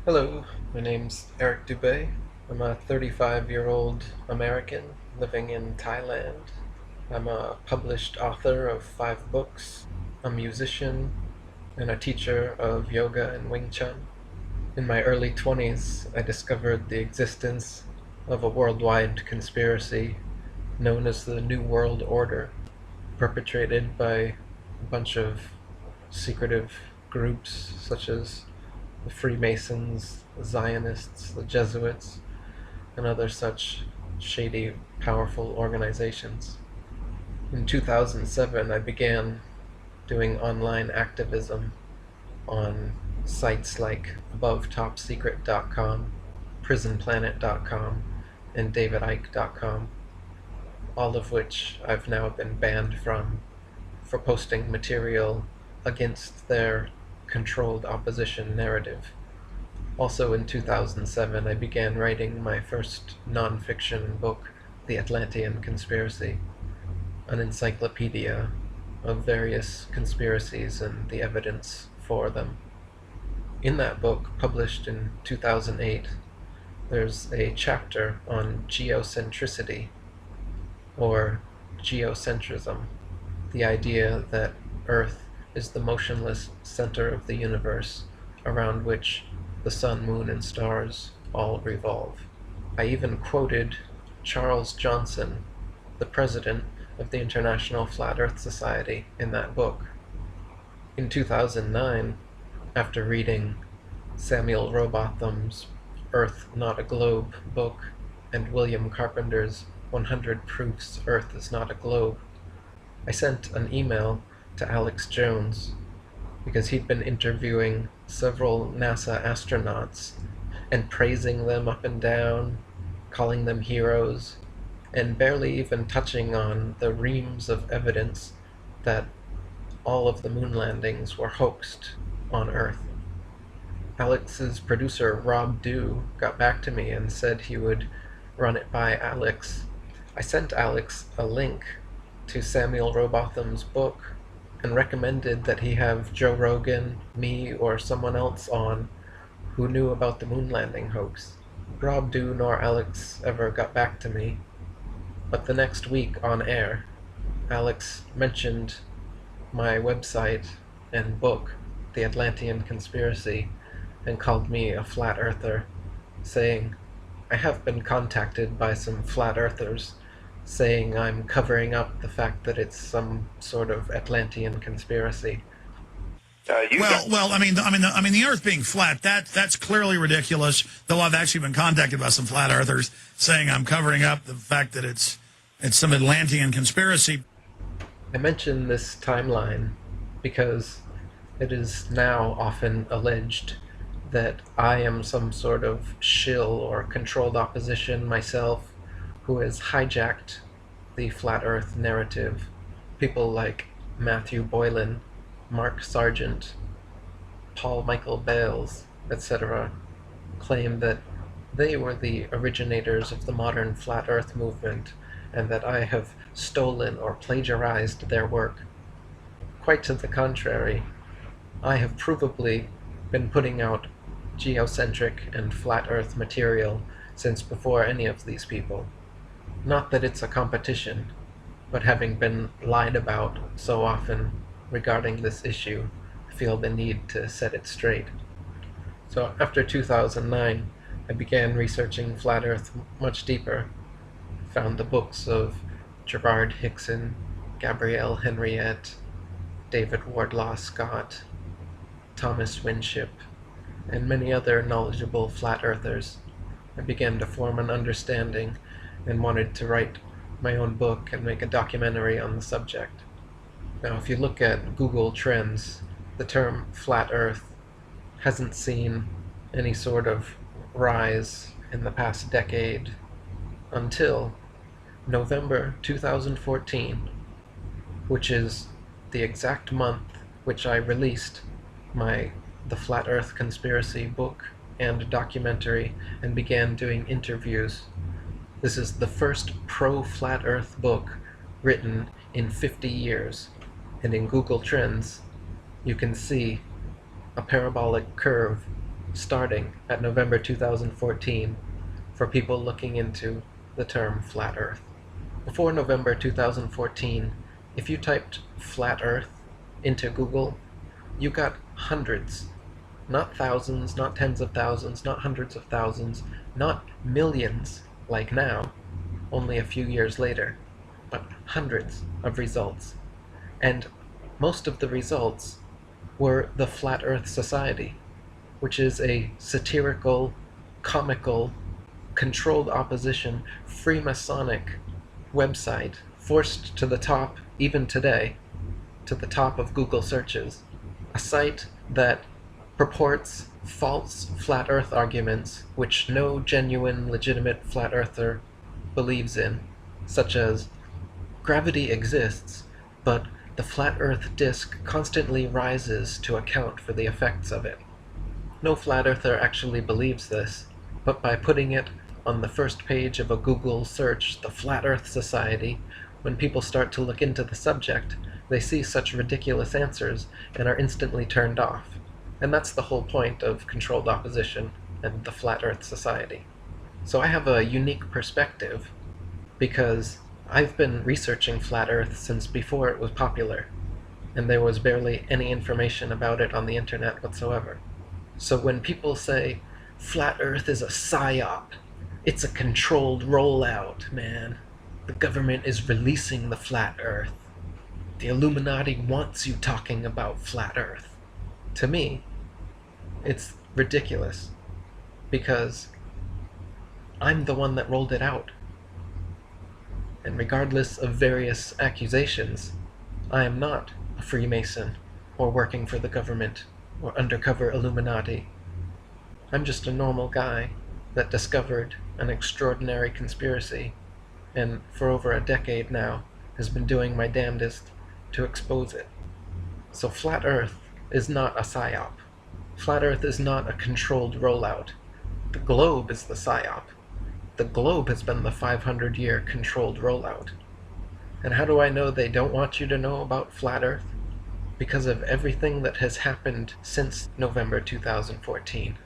Hello, my name's Eric Dubé. I'm a 35-year-old American living in Thailand. I'm a published author of 5 books, a musician, and a teacher of yoga and Wing Chun. In my early 20s, I discovered the existence of a worldwide conspiracy known as the New World Order, perpetrated by a bunch of secretive groups such as the Freemasons, the Zionists, the Jesuits, and other such shady, powerful organizations. In 2007, I began doing online activism on sites like AboveTopSecret.com, PrisonPlanet.com, and DavidIke.com, all of which I've now been banned from for posting material against their controlled opposition narrative. Also in 2007, I began writing my first non-fiction book, The Atlantean Conspiracy, an encyclopedia of various conspiracies and the evidence for them. In that book, published in 2008, there's a chapter on geocentricity, or geocentrism, the idea that Earth is the motionless center of the universe around which the sun, moon, and stars all revolve. I even quoted Charles Johnson, the president of the International Flat Earth Society, in that book. In 2009, after reading Samuel Rowbotham's Earth Not a Globe book and William Carpenter's 100 Proofs Earth is Not a Globe, I sent an email to Alex Jones because he'd been interviewing several NASA astronauts and praising them up and down, calling them heroes, and barely even touching on the reams of evidence that all of the moon landings were hoaxed on Earth. Alex's producer, Rob Dew, got back to me and said he would run it by Alex. I sent Alex a link to Samuel Rowbotham's book and recommended that he have Joe Rogan, me, or someone else on who knew about the moon landing hoax. Rob Dew nor Alex ever got back to me, but the next week on air, Alex mentioned my website and book, The Atlantean Conspiracy, and called me a flat earther, saying, I have been contacted by some flat earthers saying I'm covering up the fact that it's some sort of Atlantean conspiracy. The Earth being flat, that's clearly ridiculous. Though I've actually been contacted by some flat earthers saying I'm covering up the fact that it's some Atlantean conspiracy. I mention this timeline because it is now often alleged that I am some sort of shill or controlled opposition myself who has hijacked the flat earth narrative. People like Matthew Boylan, Mark Sargent, Paul Michael Bales, etc. claim that they were the originators of the modern flat earth movement and that I have stolen or plagiarized their work. Quite to the contrary, I have provably been putting out geocentric and flat earth material since before any of these people. Not that it's a competition, but having been lied about so often regarding this issue, I feel the need to set it straight. So after 2009, I began researching flat earth much deeper. I found the books of Gerard Hickson, Gabrielle Henriette, David Wardlaw Scott, Thomas Winship, and many other knowledgeable flat earthers. I began to form an understanding and wanted to write my own book and make a documentary on the subject. Now, if you look at Google Trends, the term flat earth hasn't seen any sort of rise in the past decade until November 2014, which is the exact month which I released the Flat Earth Conspiracy book and documentary and began doing interviews. This is the first pro-Flat Earth book written in 50 years, and in Google Trends you can see a parabolic curve starting at November 2014 for people looking into the term flat Earth. Before November 2014, if you typed flat Earth into Google, you got hundreds, not thousands, not tens of thousands, not hundreds of thousands, not millions like now, only a few years later, but hundreds of results. And most of the results were the Flat Earth Society, which is a satirical, comical, controlled opposition, Freemasonic website forced to the top, even today, to the top of Google searches. A site that purports false flat earth arguments which no genuine, legitimate flat earther believes in, such as gravity exists, but the flat earth disk constantly rises to account for the effects of it. No flat earther actually believes this, but by putting it on the first page of a Google search, the Flat Earth Society, when people start to look into the subject, they see such ridiculous answers and are instantly turned off. And that's the whole point of controlled opposition and the Flat Earth Society. So I have a unique perspective because I've been researching Flat Earth since before it was popular, and there was barely any information about it on the internet whatsoever. So when people say, Flat Earth is a psyop, it's a controlled rollout, man. The government is releasing the Flat Earth. The Illuminati wants you talking about Flat Earth. To me, it's ridiculous, because I'm the one that rolled it out. And regardless of various accusations, I am not a Freemason, or working for the government, or undercover Illuminati. I'm just a normal guy that discovered an extraordinary conspiracy, and for over a decade now has been doing my damnedest to expose it. So Flat Earth is not a psyop. Flat Earth is not a controlled rollout. The globe is the psyop. The globe has been the 500-year controlled rollout. And how do I know they don't want you to know about Flat Earth? Because of everything that has happened since November 2014.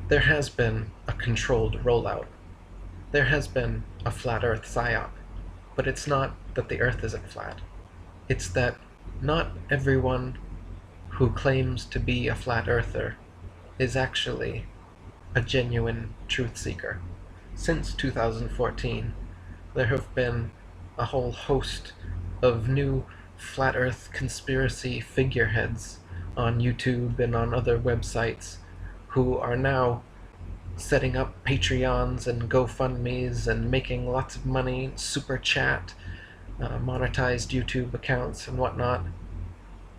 There has been a controlled rollout. There has been a Flat Earth psyop. But it's not that the Earth isn't flat. It's that not everyone who claims to be a flat earther is actually a genuine truth seeker. Since 2014, there have been a whole host of new flat earth conspiracy figureheads on YouTube and on other websites who are now setting up Patreons and GoFundMes and making lots of money, super chat, monetized YouTube accounts and whatnot,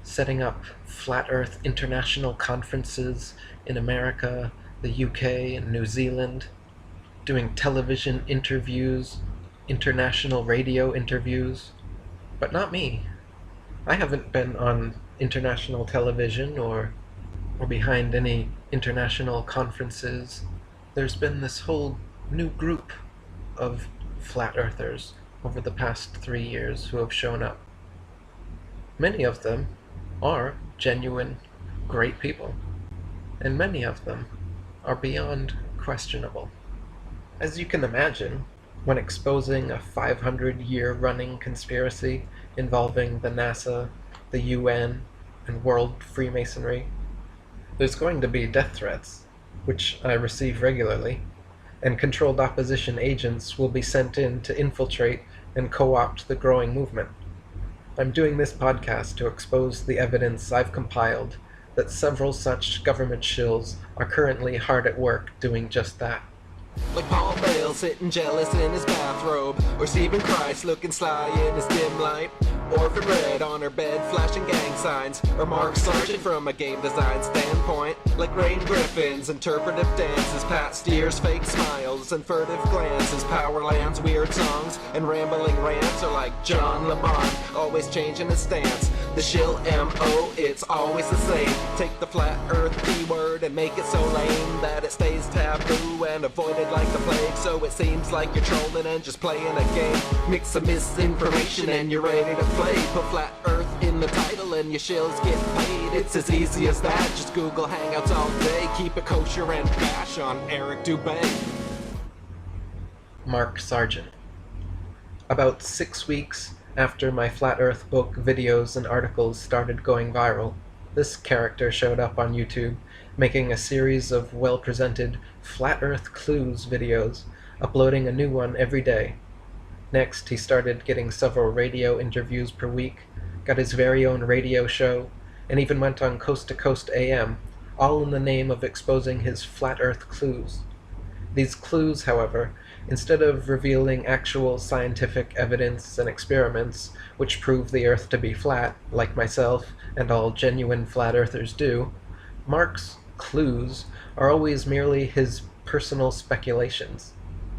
setting up Flat Earth international conferences in America, the UK, and New Zealand, doing television interviews, international radio interviews, but not me. I haven't been on international television or behind any international conferences. There's been this whole new group of flat earthers over the past 3 years who have shown up. Many of them are genuine, great people, and many of them are beyond questionable. As you can imagine, when exposing a 500-year running conspiracy involving the NASA, the UN, and World Freemasonry, there's going to be death threats, which I receive regularly, and controlled opposition agents will be sent in to infiltrate and co-opt the growing movement. I'm doing this podcast to expose the evidence I've compiled that several such government shills are currently hard at work doing just that. Like Paul Bale sitting jealous in his bathrobe, or Stephen Christ looking sly in his dim light, Orphan Red on her bed flashing gang signs, or Mark Sargent from a game design standpoint. Like Rain Griffin's interpretive dances, Pat Steers fake smiles and furtive glances, Powerland's weird songs and rambling rants are like John Lamont, always changing his stance. The shill M.O., it's always the same. Take the flat earth P-word and make it so lame that it stays taboo and avoided like the plague. So it seems like you're trolling and just playing a game. Mix some misinformation and you're ready to play. Put flat earth in in the title and your shills get paid. It's as easy as that, just Google Hangouts all day. Keep it kosher and bash on Eric Dubay. Mark Sargent. About 6 weeks after my Flat Earth book videos and articles started going viral, this character showed up on YouTube, making a series of well-presented Flat Earth Clues videos, uploading a new one every day. Next, he started getting several radio interviews per week, got his very own radio show, and even went on Coast to Coast AM, all in the name of exposing his Flat Earth clues. These clues, however, instead of revealing actual scientific evidence and experiments which prove the Earth to be flat, like myself and all genuine flat earthers do, Mark's clues are always merely his personal speculations.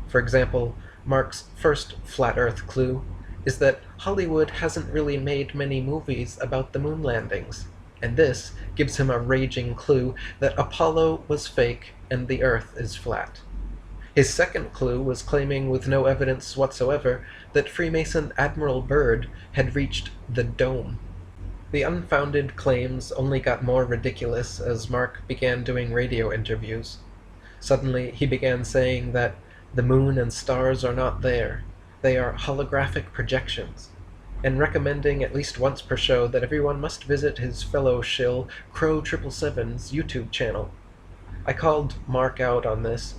For example, Mark's first flat Earth clue is that Hollywood hasn't really made many movies about the moon landings, and this gives him a raging clue that Apollo was fake and the Earth is flat. His second clue was claiming with no evidence whatsoever that Freemason Admiral Byrd had reached the dome. The unfounded claims only got more ridiculous as Mark began doing radio interviews. Suddenly he began saying that the moon and stars are not there, they are holographic projections, and recommending at least once per show that everyone must visit his fellow shill Crow 777's YouTube channel. I called Mark out on this,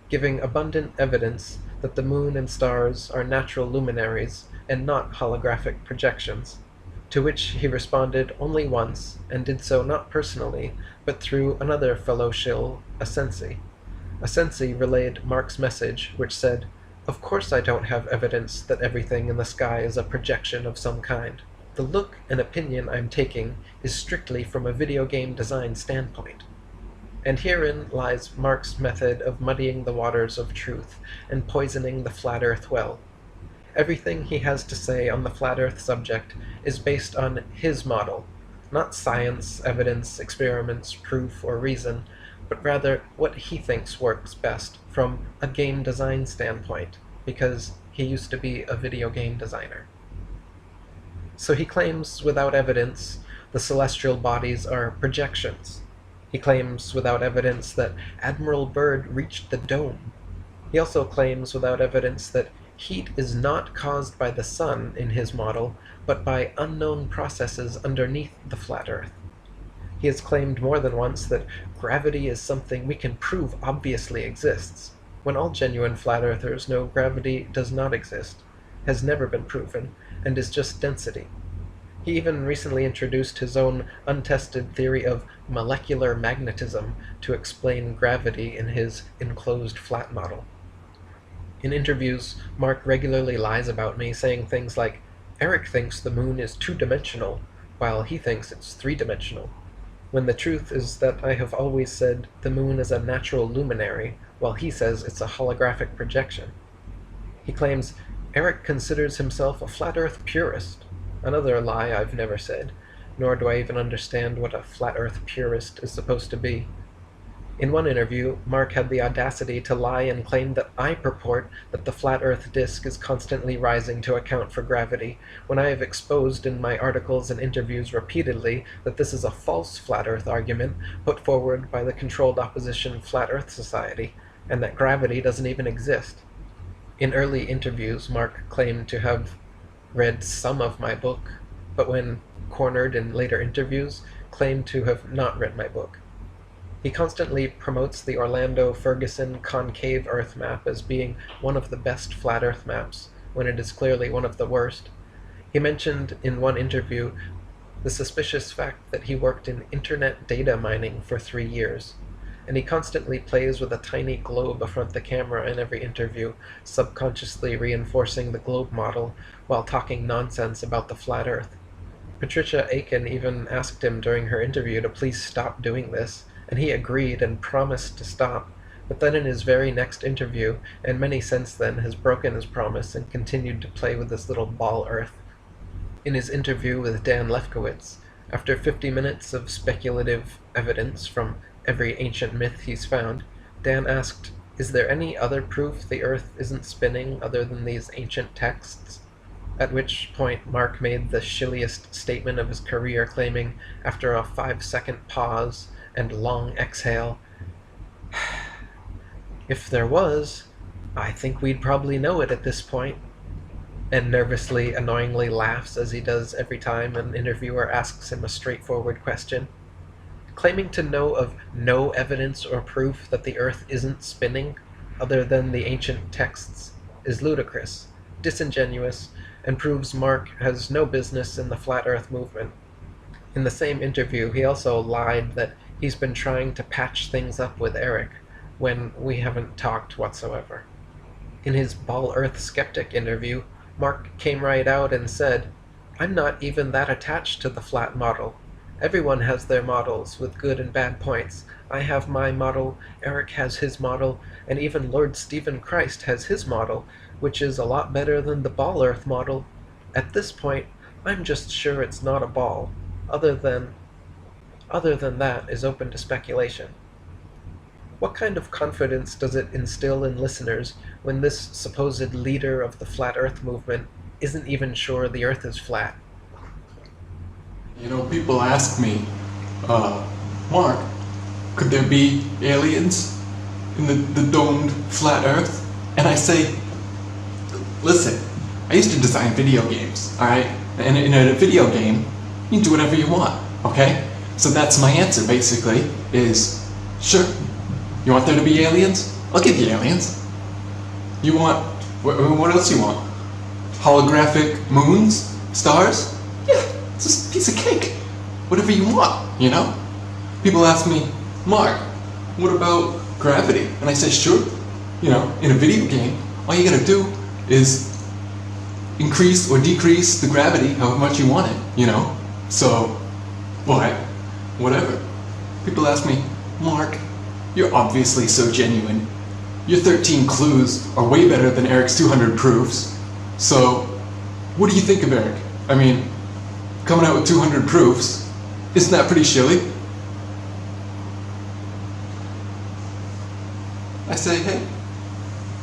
giving abundant evidence that the moon and stars are natural luminaries and not holographic projections, to which he responded only once, and did so not personally, but through another fellow shill, a Sensi. A Sensi relayed Mark's message, which said, "Of course I don't have evidence that everything in the sky is a projection of some kind. The look and opinion I'm taking is strictly from a video game design standpoint." And herein lies Mark's method of muddying the waters of truth and poisoning the flat Earth well. Everything he has to say on the flat Earth subject is based on his model, not science, evidence, experiments, proof, or reason, but rather what he thinks works best from a game design standpoint, because he used to be a video game designer. So he claims without evidence the celestial bodies are projections. He claims without evidence that Admiral Byrd reached the dome. He also claims without evidence that heat is not caused by the sun in his model, but by unknown processes underneath the flat Earth. He has claimed more than once that gravity is something we can prove obviously exists, when all genuine flat earthers know gravity does not exist, has never been proven, and is just density. He even recently introduced his own untested theory of molecular magnetism to explain gravity in his enclosed flat model. In interviews, Mark regularly lies about me, saying things like, "Eric thinks the moon is two-dimensional, while he thinks it's three-dimensional," when the truth is that I have always said the moon is a natural luminary, while he says it's a holographic projection. He claims Eric considers himself a flat Earth purist, another lie I've never said, nor do I even understand what a flat Earth purist is supposed to be. In one interview, Mark had the audacity to lie and claim that I purport that the flat Earth disk is constantly rising to account for gravity, when I have exposed in my articles and interviews repeatedly that this is a false flat Earth argument put forward by the controlled opposition Flat Earth Society, and that gravity doesn't even exist. In early interviews, Mark claimed to have read some of my book, but when cornered in later interviews, claimed to have not read my book. He constantly promotes the Orlando Ferguson concave Earth map as being one of the best flat Earth maps, when it is clearly one of the worst. He mentioned in one interview the suspicious fact that he worked in internet data mining for 3 years, and he constantly plays with a tiny globe before the camera in every interview, subconsciously reinforcing the globe model while talking nonsense about the flat Earth. Patricia Aiken even asked him during her interview to please stop doing this, and he agreed and promised to stop, but then in his very next interview, and many since then, has broken his promise and continued to play with this little ball Earth. In his interview with Dan Lefkowitz, after 50 minutes of speculative evidence from every ancient myth he's found, Dan asked, "Is there any other proof the Earth isn't spinning other than these ancient texts?" At which point Mark made the shilliest statement of his career, claiming, after a 5-second pause and long exhale, "If there was, I think we'd probably know it at this point," and nervously, annoyingly laughs as he does every time an interviewer asks him a straightforward question. Claiming to know of no evidence or proof that the Earth isn't spinning, other than the ancient texts, is ludicrous, disingenuous, and proves Mark has no business in the flat Earth movement. In the same interview, he also lied that he's been trying to patch things up with Eric, when we haven't talked whatsoever. In his Ball Earth Skeptic interview, Mark came right out and said, "I'm not even that attached to the flat model. Everyone has their models, with good and bad points. I have my model, Eric has his model, and even Lord Stephen Christ has his model, which is a lot better than the Ball Earth model. At this point, I'm just sure it's not a ball. Other than that is open to speculation." What kind of confidence does it instill in listeners when this supposed leader of the flat Earth movement isn't even sure the Earth is flat? You know, people ask me, Mark, could there be aliens in the domed flat Earth? And I say, listen, I used to design video games, alright? And in a video game, you can do whatever you want, okay? So that's my answer, basically, is, sure. You want there to be aliens? I'll give you aliens. You want, what else you want? Holographic moons? Stars? Yeah, it's just a piece of cake. Whatever you want, you know? People ask me, Mark, what about gravity? And I say, sure. You know, in a video game, all you gotta do is increase or decrease the gravity however much you want it, you know? So, what? Whatever. People ask me, Mark, you're obviously so genuine. Your 13 clues are way better than Eric's 200 proofs. So, what do you think of Eric? I mean, coming out with 200 proofs, isn't that pretty shilly? I say, hey,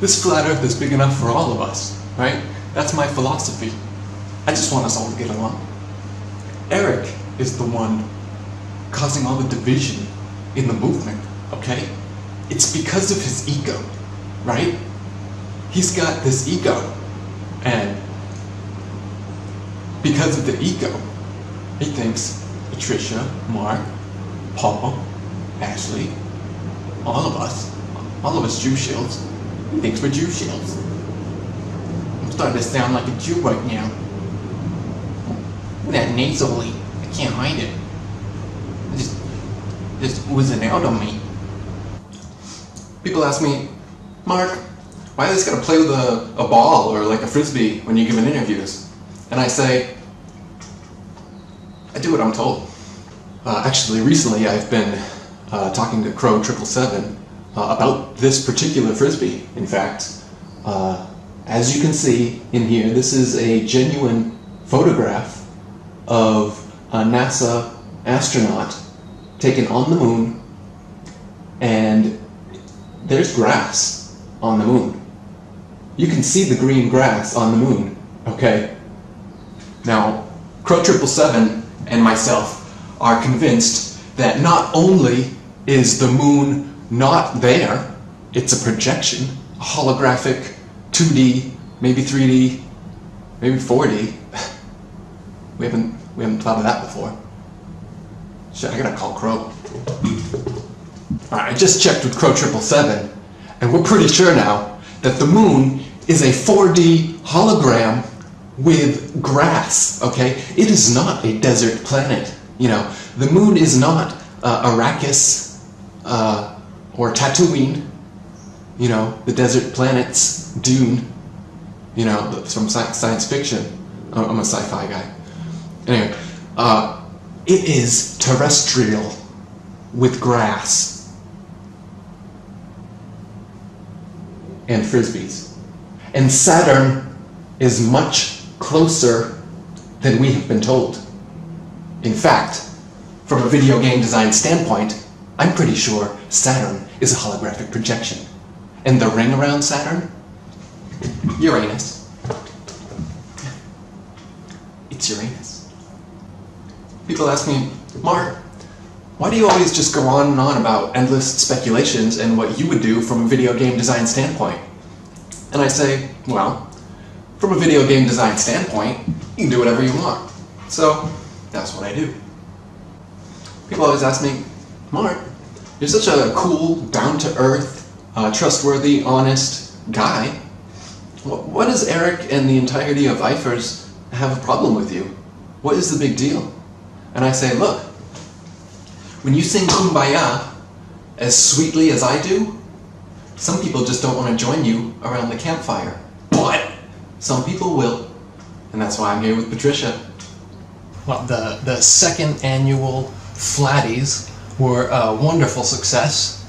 this flat Earth is big enough for all of us, right? That's my philosophy. I just want us all to get along. Eric is the one causing all the division in the movement. Okay? It's because of his ego, right? He's got this ego, and because of the ego, he thinks Patricia, Mark, Paul, Ashley, all of us Jew shields, he thinks we're Jew shields. I'm starting to sound like a Jew right now. That nasally, I can't hide it. Just oozing out on me. People ask me, Mark, why do you gotta play with a ball or like a frisbee when you're giving interviews? And I say, I do what I'm told. Actually, recently I've been talking to Crow 777 about this particular frisbee. In fact, as you can see in here, this is a genuine photograph of a NASA astronaut taken on the moon, and there's grass on the moon. You can see the green grass on the moon, okay? Now, Crow 777 and myself are convinced that not only is the moon not there, it's a projection, a holographic 2D, maybe 3D, maybe 4D. We haven't thought of that before. Shit, I gotta call Crow. Alright, I just checked with Crow 777, and we're pretty sure now that the moon is a 4D hologram with grass, okay? It is not a desert planet, you know. The moon is not Arrakis or Tatooine, you know, the desert planet's Dune, you know, from science fiction. I'm a sci-fi guy. Anyway, it is terrestrial with grass and frisbees. And Saturn is much closer than we have been told. In fact, from a video game design standpoint, I'm pretty sure Saturn is a holographic projection. And the ring around Saturn? Uranus. it's Uranus. People ask me, Mark, why do you always just go on and on about endless speculations and what you would do from a video game design standpoint? And I say, well, from a video game design standpoint, you can do whatever you want. So, that's what I do. People always ask me, Mark, you're such a cool, down-to-earth, trustworthy, honest guy. What does Eric and the entirety of IFERS have a problem with you? What is the big deal? And I say, look, when you sing Kumbaya as sweetly as I do, some people just don't want to join you around the campfire. But some people will. And that's why I'm here with Patricia. Well, the second annual Flatties were a wonderful success.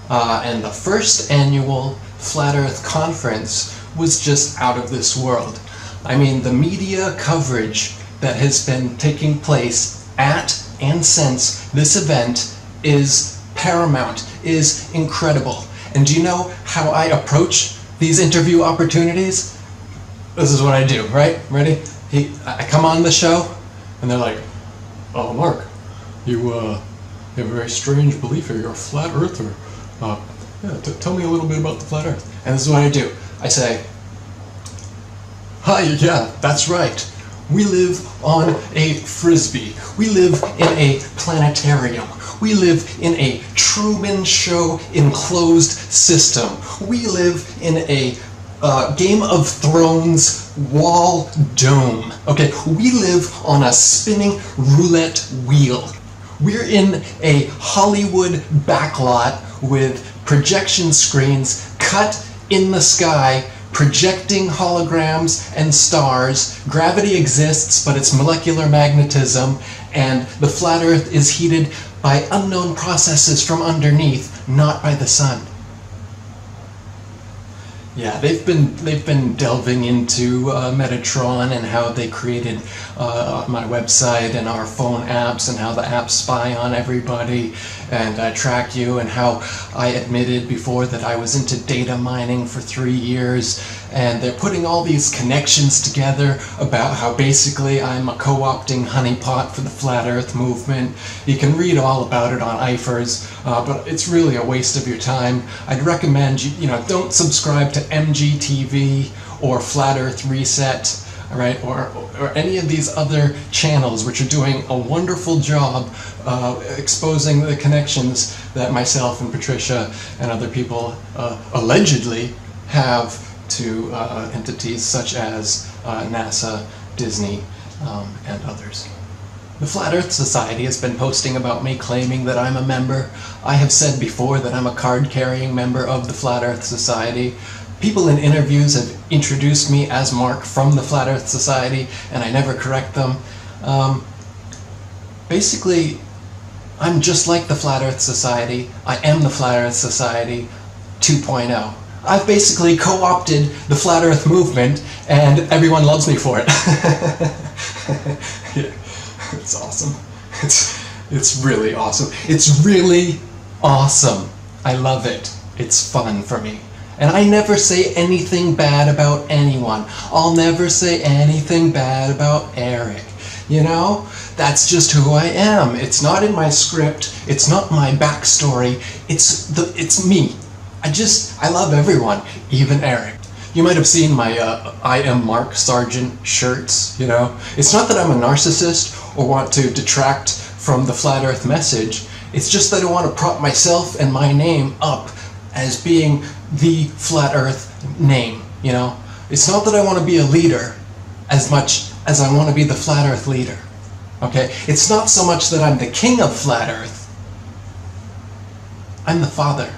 And the first annual Flat Earth Conference was just out of this world. I mean, the media coverage that has been taking place at and since this event is paramount, is incredible. And do you know how I approach these interview opportunities? This is what I do, right? Ready? I come on the show, and they're like, "Oh, Mark, you have a very strange belief here. You're a flat earther. Tell me a little bit about the flat Earth." And this is what I do. I say, "Hi, yeah, that's right. We live on a frisbee. We live in a planetarium. We live in a Truman Show enclosed system. We live in a Game of Thrones wall dome. Okay, we live on a spinning roulette wheel. We're in a Hollywood backlot with projection screens cut in the sky, projecting holograms and stars. Gravity exists, but it's molecular magnetism, and the flat Earth is heated by unknown processes from underneath, not by the sun." Yeah, they've been delving into Metatron and how they created my website and our phone apps and how the apps spy on everybody and track you, and how I admitted before that I was into data mining for 3 years, and they're putting all these connections together about how basically I'm a co-opting honeypot for the Flat Earth movement. You can read all about it on IFERS, but it's really a waste of your time. I'd recommend you don't subscribe to MGTV or Flat Earth Reset, right, or any of these other channels which are doing a wonderful job exposing the connections that myself and Patricia and other people allegedly have to entities such as NASA, Disney, and others. The Flat Earth Society has been posting about me claiming that I'm a member. I have said before that I'm a card-carrying member of the Flat Earth Society. People in interviews have introduced me as Mark from the Flat Earth Society, and I never correct them. Basically, I'm just like the Flat Earth Society. I am the Flat Earth Society 2.0. I've basically co-opted the Flat Earth movement, and everyone loves me for it. Yeah, it's awesome. It's really awesome. It's really awesome. I love it. It's fun for me. And I never say anything bad about anyone. I'll never say anything bad about Eric. You know? That's just who I am. It's not in my script. It's not my backstory. It's me. I love everyone, even Eric. You might have seen my I am Mark Sargent shirts, you know? It's not that I'm a narcissist or want to detract from the Flat Earth message. It's just that I want to prop myself and my name up as being the Flat Earth name, you know? It's not that I want to be a leader as much as I want to be the Flat Earth leader, okay? It's not so much that I'm the king of Flat Earth. I'm the father.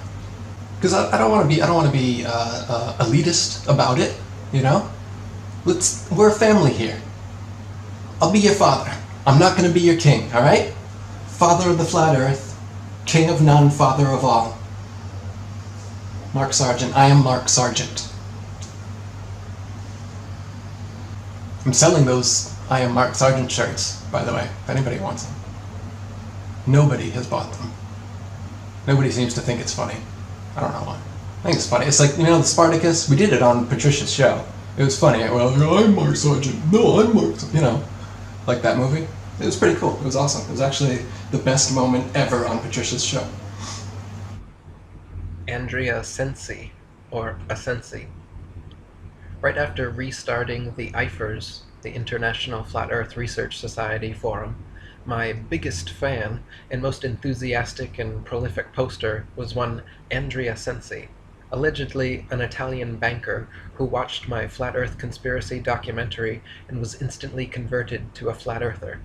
Because I don't want to be elitist about it, you know? We're a family here. I'll be your father. I'm not going to be your king, all right? Father of the Flat Earth, king of none, father of all. Mark Sargent. I am Mark Sargent. I'm selling those I am Mark Sargent shirts, by the way, if anybody wants them. Nobody has bought them. Nobody seems to think it's funny. I don't know why. I think it's funny. It's like, you know, the Spartacus? We did it on Patricia's show. It was funny. Well, I'm Mark Sargent. No, I'm Mark Sargent. You know. Like that movie? It was pretty cool. It was awesome. It was actually the best moment ever on Patricia's show. Andrea Sensi, or Asensi. Right after restarting the IFERS, the International Flat Earth Research Society forum, my biggest fan and most enthusiastic and prolific poster was one Andrea Sensi, allegedly an Italian banker who watched my Flat Earth conspiracy documentary and was instantly converted to a flat earther.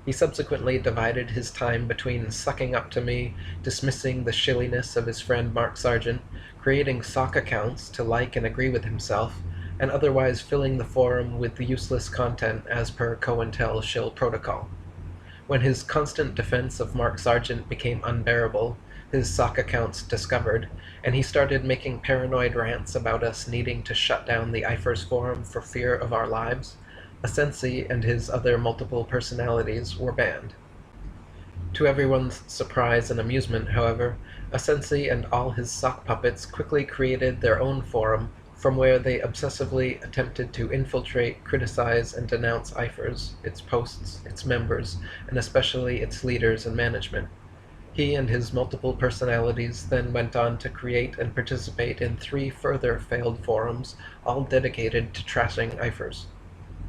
He subsequently divided his time between sucking up to me, dismissing the shilliness of his friend Mark Sargent, creating sock accounts to like and agree with himself, and otherwise filling the forum with useless content as per COINTEL shill protocol. When his constant defense of Mark Sargent became unbearable, his sock accounts discovered, and he started making paranoid rants about us needing to shut down the IFERS forum for fear of our lives, Asensi and his other multiple personalities were banned. To everyone's surprise and amusement, however, Asensi and all his sock puppets quickly created their own forum from where they obsessively attempted to infiltrate, criticize, and denounce IFERS, its posts, its members, and especially its leaders and management. He and his multiple personalities then went on to create and participate in 3 further failed forums, all dedicated to trashing IFERS.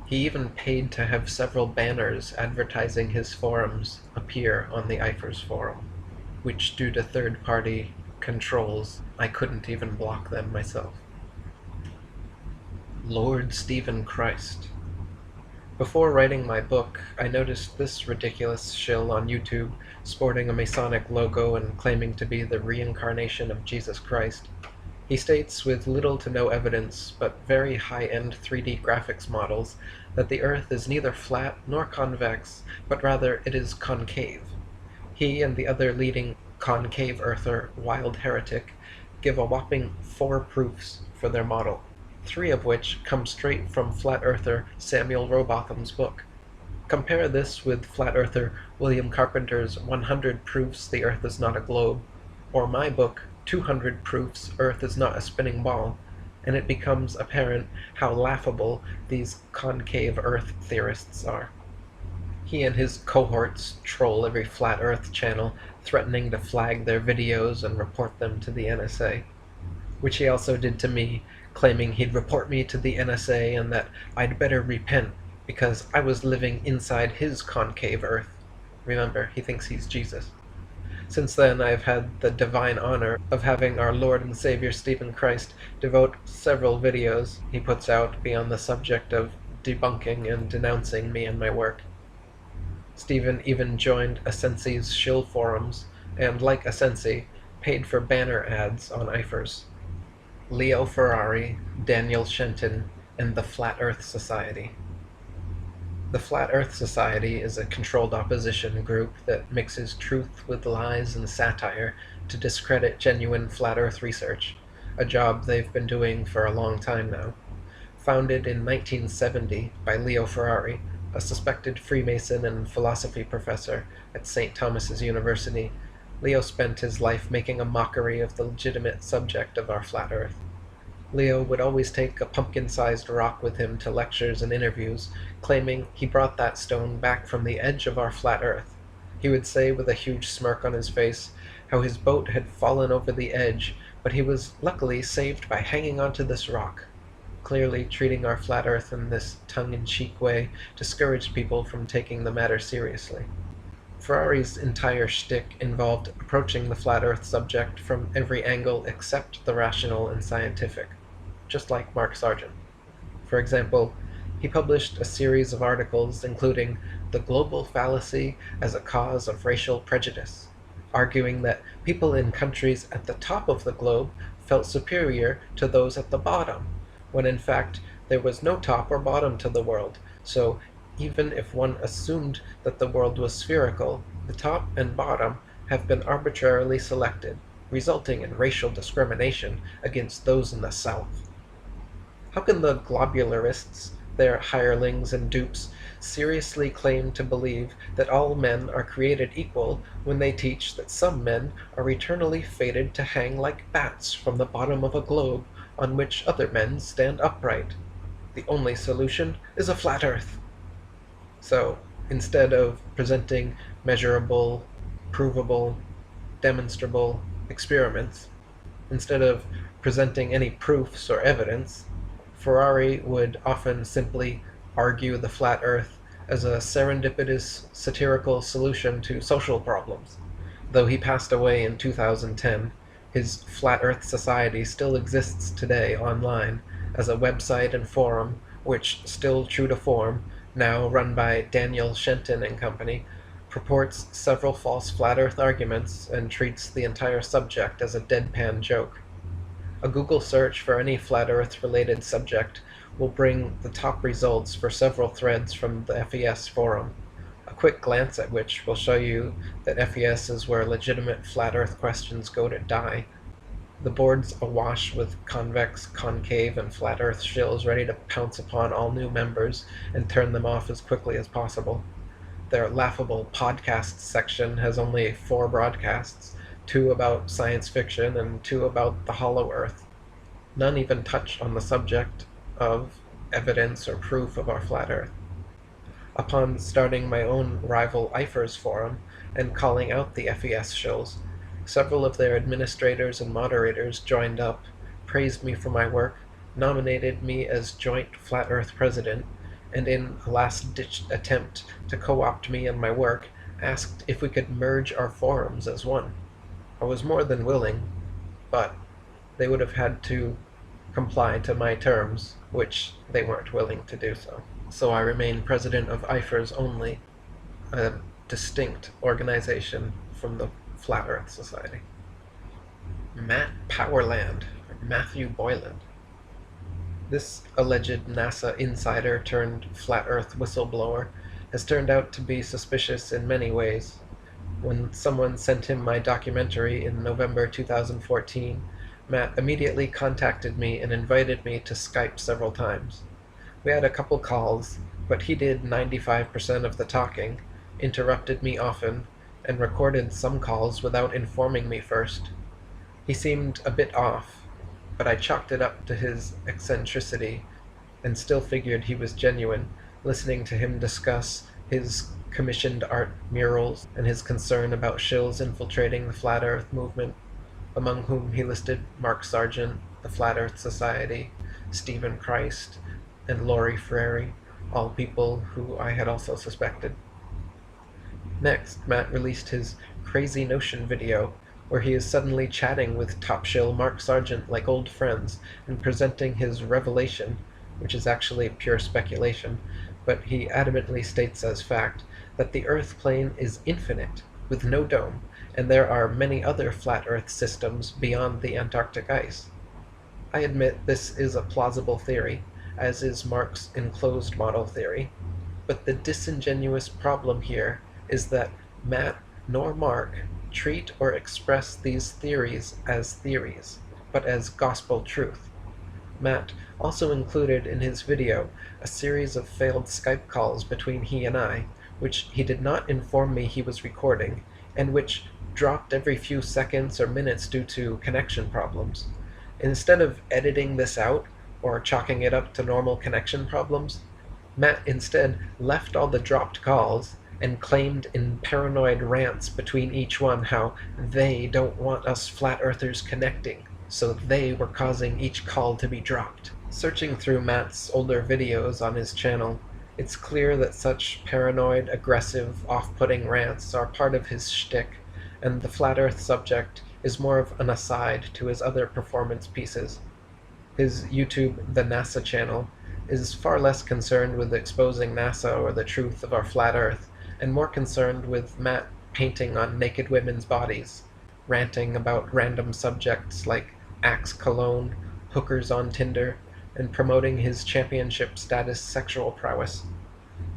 He even paid to have several banners advertising his forums appear on the IFERS forum, which due to third-party controls, I couldn't even block them myself. Lord Stephen Christ. Before writing my book, I noticed this ridiculous shill on YouTube sporting a Masonic logo and claiming to be the reincarnation of Jesus Christ. He states with little to no evidence, but very high-end 3D graphics models, that the Earth is neither flat nor convex, but rather it is concave. He and the other leading concave earther, Wild Heretic, give a whopping 4 proofs for their model, 3 of which come straight from flat earther Samuel Rowbotham's book. Compare this with flat earther William Carpenter's 100 Proofs the Earth is Not a Globe, or my book, 200 Proofs Earth is Not a Spinning Ball, and it becomes apparent how laughable these concave Earth theorists are. He and his cohorts troll every flat Earth channel, threatening to flag their videos and report them to the NSA, which he also did to me, claiming he'd report me to the NSA and that I'd better repent because I was living inside his concave Earth. Remember, he thinks he's Jesus. Since then, I've had the divine honor of having our Lord and Savior Stephen Christ devote several videos he puts out beyond the subject of debunking and denouncing me and my work. Stephen even joined Asensi's shill forums, and like Asensi, paid for banner ads on IFERS. Leo Ferrari, Daniel Shenton, and the Flat Earth Society. The Flat Earth Society is a controlled opposition group that mixes truth with lies and satire to discredit genuine flat Earth research, a job they've been doing for a long time now. Founded in 1970 by Leo Ferrari, a suspected Freemason and philosophy professor at St. Thomas's University, Leo spent his life making a mockery of the legitimate subject of our flat Earth. Leo would always take a pumpkin-sized rock with him to lectures and interviews, claiming he brought that stone back from the edge of our flat Earth. He would say with a huge smirk on his face how his boat had fallen over the edge, but he was luckily saved by hanging onto this rock. Clearly, treating our flat Earth in this tongue-in-cheek way discouraged people from taking the matter seriously. Ferrari's entire shtick involved approaching the flat Earth subject from every angle except the rational and scientific, just like Mark Sargent. For example, he published a series of articles including The Global Fallacy as a Cause of Racial Prejudice, arguing that people in countries at the top of the globe felt superior to those at the bottom, when in fact there was no top or bottom to the world, so even if one assumed that the world was spherical, the top and bottom have been arbitrarily selected, resulting in racial discrimination against those in the south. How can the globularists, their hirelings and dupes, seriously claim to believe that all men are created equal when they teach that some men are eternally fated to hang like bats from the bottom of a globe on which other men stand upright? The only solution is a flat Earth. So, instead of presenting measurable, provable, demonstrable experiments, instead of presenting any proofs or evidence, Ferrari would often simply argue the flat Earth as a serendipitous satirical solution to social problems. Though he passed away in 2010, his Flat Earth Society still exists today online as a website and forum which, still true to form, now run by Daniel Shenton and Company, purports several false flat Earth arguments and treats the entire subject as a deadpan joke. A Google search for any flat Earth related subject will bring the top results for several threads from the FES forum, a quick glance at which will show you that FES is where legitimate flat Earth questions go to die. The board's awash with convex, concave, and flat Earth shills ready to pounce upon all new members and turn them off as quickly as possible. Their laughable podcasts section has only 4 broadcasts, 2 about science fiction and 2 about the hollow Earth. None even touch on the subject of evidence or proof of our flat Earth. Upon starting my own rival IFERS forum and calling out the FES shills, several of their administrators and moderators joined up, praised me for my work, nominated me as joint Flat Earth president, and in a last-ditch attempt to co-opt me and my work, asked if we could merge our forums as one. I was more than willing, but they would have had to comply to my terms, which they weren't willing to do so. So I remain president of IFERS only, a distinct organization from the Flat Earth Society. Matt Powerland, or Matthew Boylan. This alleged NASA insider turned flat Earth whistleblower has turned out to be suspicious in many ways. When someone sent him my documentary in November 2014, Matt immediately contacted me and invited me to Skype several times. We had a couple calls, but he did 95% of the talking, interrupted me often, and recorded some calls without informing me first. He seemed a bit off, but I chalked it up to his eccentricity and still figured he was genuine, listening to him discuss his commissioned art murals and his concern about shills infiltrating the Flat Earth movement, among whom he listed Mark Sargent, the Flat Earth Society, Stephen Christ, and Laurie Freire, all people who I had also suspected. Next, Matt released his Crazy Notion video, where he is suddenly chatting with top shill Mark Sargent like old friends and presenting his revelation, which is actually pure speculation, but he adamantly states as fact that the Earth plane is infinite, with no dome, and there are many other flat Earth systems beyond the Antarctic ice. I admit this is a plausible theory, as is Mark's enclosed model theory, but the disingenuous problem here is that Matt nor Mark treat or express these theories as theories, but as gospel truth. Matt also included in his video a series of failed Skype calls between he and I, which he did not inform me he was recording, and which dropped every few seconds or minutes due to connection problems. Instead of editing this out, or chalking it up to normal connection problems, Matt instead left all the dropped calls and claimed in paranoid rants between each one how they don't want us flat earthers connecting, so they were causing each call to be dropped. Searching through Matt's older videos on his channel, it's clear that such paranoid, aggressive, off-putting rants are part of his shtick, and the flat earth subject is more of an aside to his other performance pieces. His YouTube The NASA channel is far less concerned with exposing NASA or the truth of our flat earth, and more concerned with Matt painting on naked women's bodies, ranting about random subjects like Axe cologne, hookers on Tinder, and promoting his championship status sexual prowess.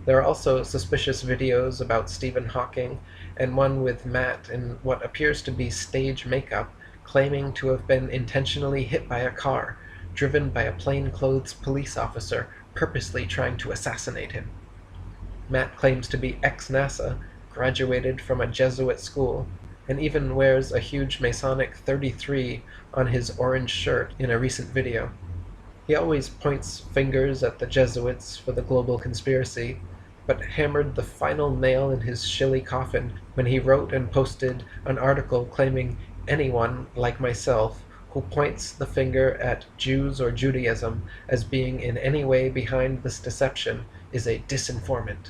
There are also suspicious videos about Stephen Hawking, and one with Matt in what appears to be stage makeup, claiming to have been intentionally hit by a car, driven by a plainclothes police officer purposely trying to assassinate him. Matt claims to be ex-NASA, graduated from a Jesuit school, and even wears a huge Masonic 33 on his orange shirt in a recent video. He always points fingers at the Jesuits for the global conspiracy, but hammered the final nail in his shilly coffin when he wrote and posted an article claiming anyone, like myself, who points the finger at Jews or Judaism as being in any way behind this deception is a disinformant.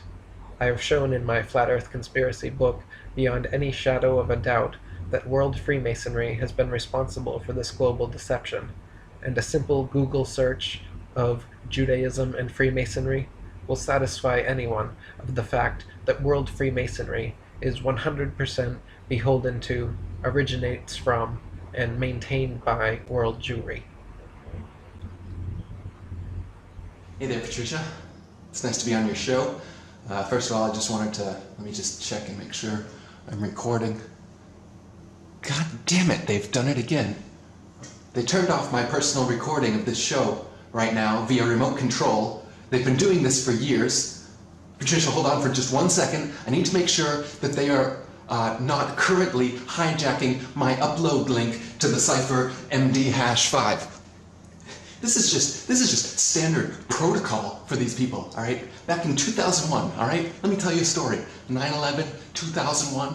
I have shown in my Flat Earth Conspiracy book, beyond any shadow of a doubt, that World Freemasonry has been responsible for this global deception, and a simple Google search of Judaism and Freemasonry will satisfy anyone of the fact that World Freemasonry is 100% beholden to, originates from, and maintained by world Jewry. Hey there, Patricia. It's nice to be on your show. First of all, I just wanted to, let me just check and make sure I'm recording. God damn it, they've done it again. They turned off my personal recording of this show right now via remote control. They've been doing this for years. Patricia, hold on for just 1 second. I need to make sure that they are not currently hijacking my upload link to the cipher MD hash 5. This is just standard protocol for these people, all right? Back in 2001, all right? Let me tell you a story. 9/11, 2001.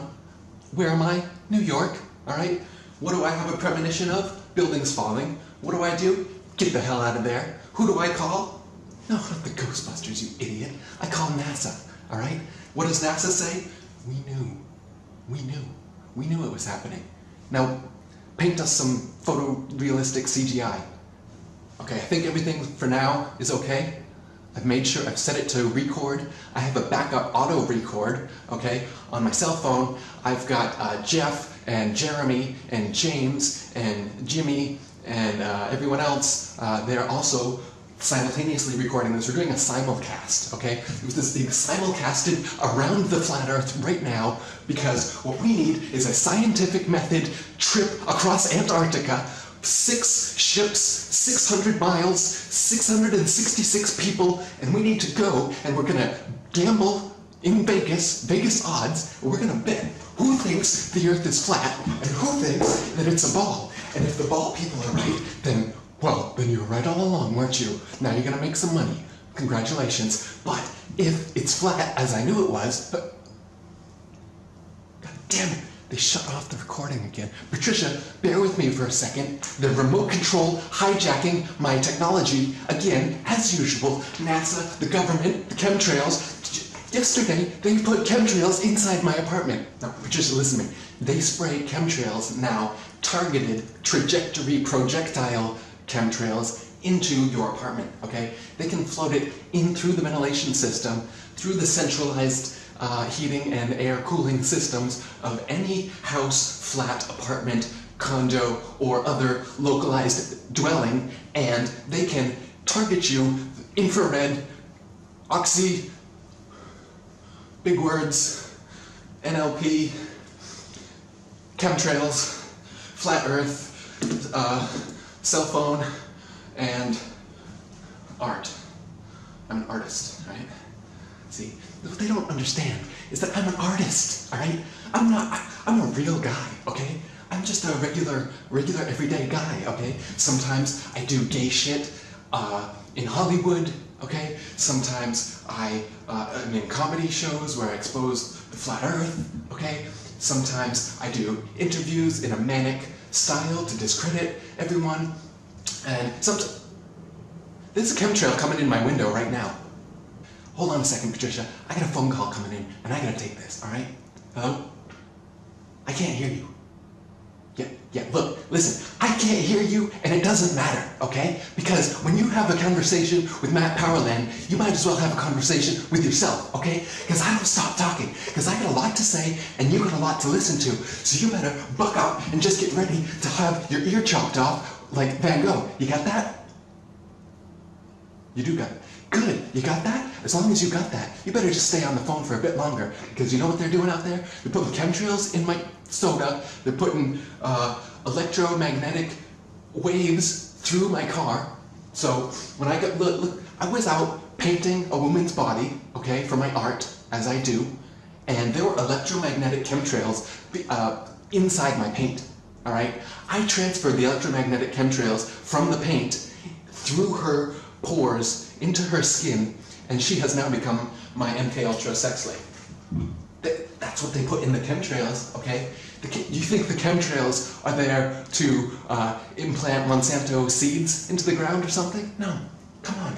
Where am I? New York, all right? What do I have a premonition of? Buildings falling. What do? Get the hell out of there. Who do I call? No, not the Ghostbusters, you idiot. I call NASA, all right? What does NASA say? We knew it was happening. Now, paint us some photorealistic CGI. Okay, I think everything for now is okay. I've made sure I've set it to record. I have a backup auto record, okay? On my cell phone, I've got Jeff and Jeremy and James and Jimmy and everyone else. They're also simultaneously recording this. We're doing a simulcast, okay? This being simulcasted around the flat Earth right now because what we need is a scientific method trip across Antarctica. 6 ships, 600 miles, 666 people, and we need to go, and we're gonna gamble in Vegas odds, and we're gonna bet who thinks the Earth is flat and who thinks that it's a ball. And if the ball people are right, then you were right all along, weren't you? Now you're gonna make some money. Congratulations. But if it's flat, as I knew it was, God damn it. They shut off the recording again. Patricia, bear with me for a second. They're remote control hijacking my technology again, as usual. NASA, the government, the chemtrails. Yesterday, they put chemtrails inside my apartment. Now, Patricia, listen to me. They spray chemtrails now, targeted trajectory projectile chemtrails into your apartment, okay? They can float it in through the ventilation system, through the centralized heating and air cooling systems of any house, flat, apartment, condo, or other localized dwelling, and they can target you infrared, oxy, big words, NLP, chemtrails, flat earth, cell phone, and art. I'm an artist, right? See, what they don't understand is that I'm an artist, all right? I'm a real guy, okay? I'm just a regular everyday guy, okay? Sometimes I do gay shit in Hollywood, okay? Sometimes I'm in comedy shows where I expose the flat earth, okay? Sometimes I do interviews in a manic style to discredit everyone. And sometimes there's a chemtrail coming in my window right now. Hold on a second, Patricia. I got a phone call coming in, and I gotta take this, all right? Hello? I can't hear you. Yeah, look, listen, I can't hear you, and it doesn't matter, okay? Because when you have a conversation with Matt Powerland, you might as well have a conversation with yourself, okay? Because I don't stop talking, because I got a lot to say, and you got a lot to listen to. So you better buck up and just get ready to have your ear chopped off like Van Gogh. You got that? You do got it. Good, you got that? As long as you got that, you better just stay on the phone for a bit longer, because you know what they're doing out there? They're putting chemtrails in my soda, they're putting electromagnetic waves through my car. So when I got, look, I was out painting a woman's body, okay, for my art, as I do, and there were electromagnetic chemtrails inside my paint, all right? I transferred the electromagnetic chemtrails from the paint through her pores into her skin, and she has now become my MK Ultra sex slave. That's what they put in the chemtrails, okay? You think the chemtrails are there to implant Monsanto seeds into the ground or something? No. Come on.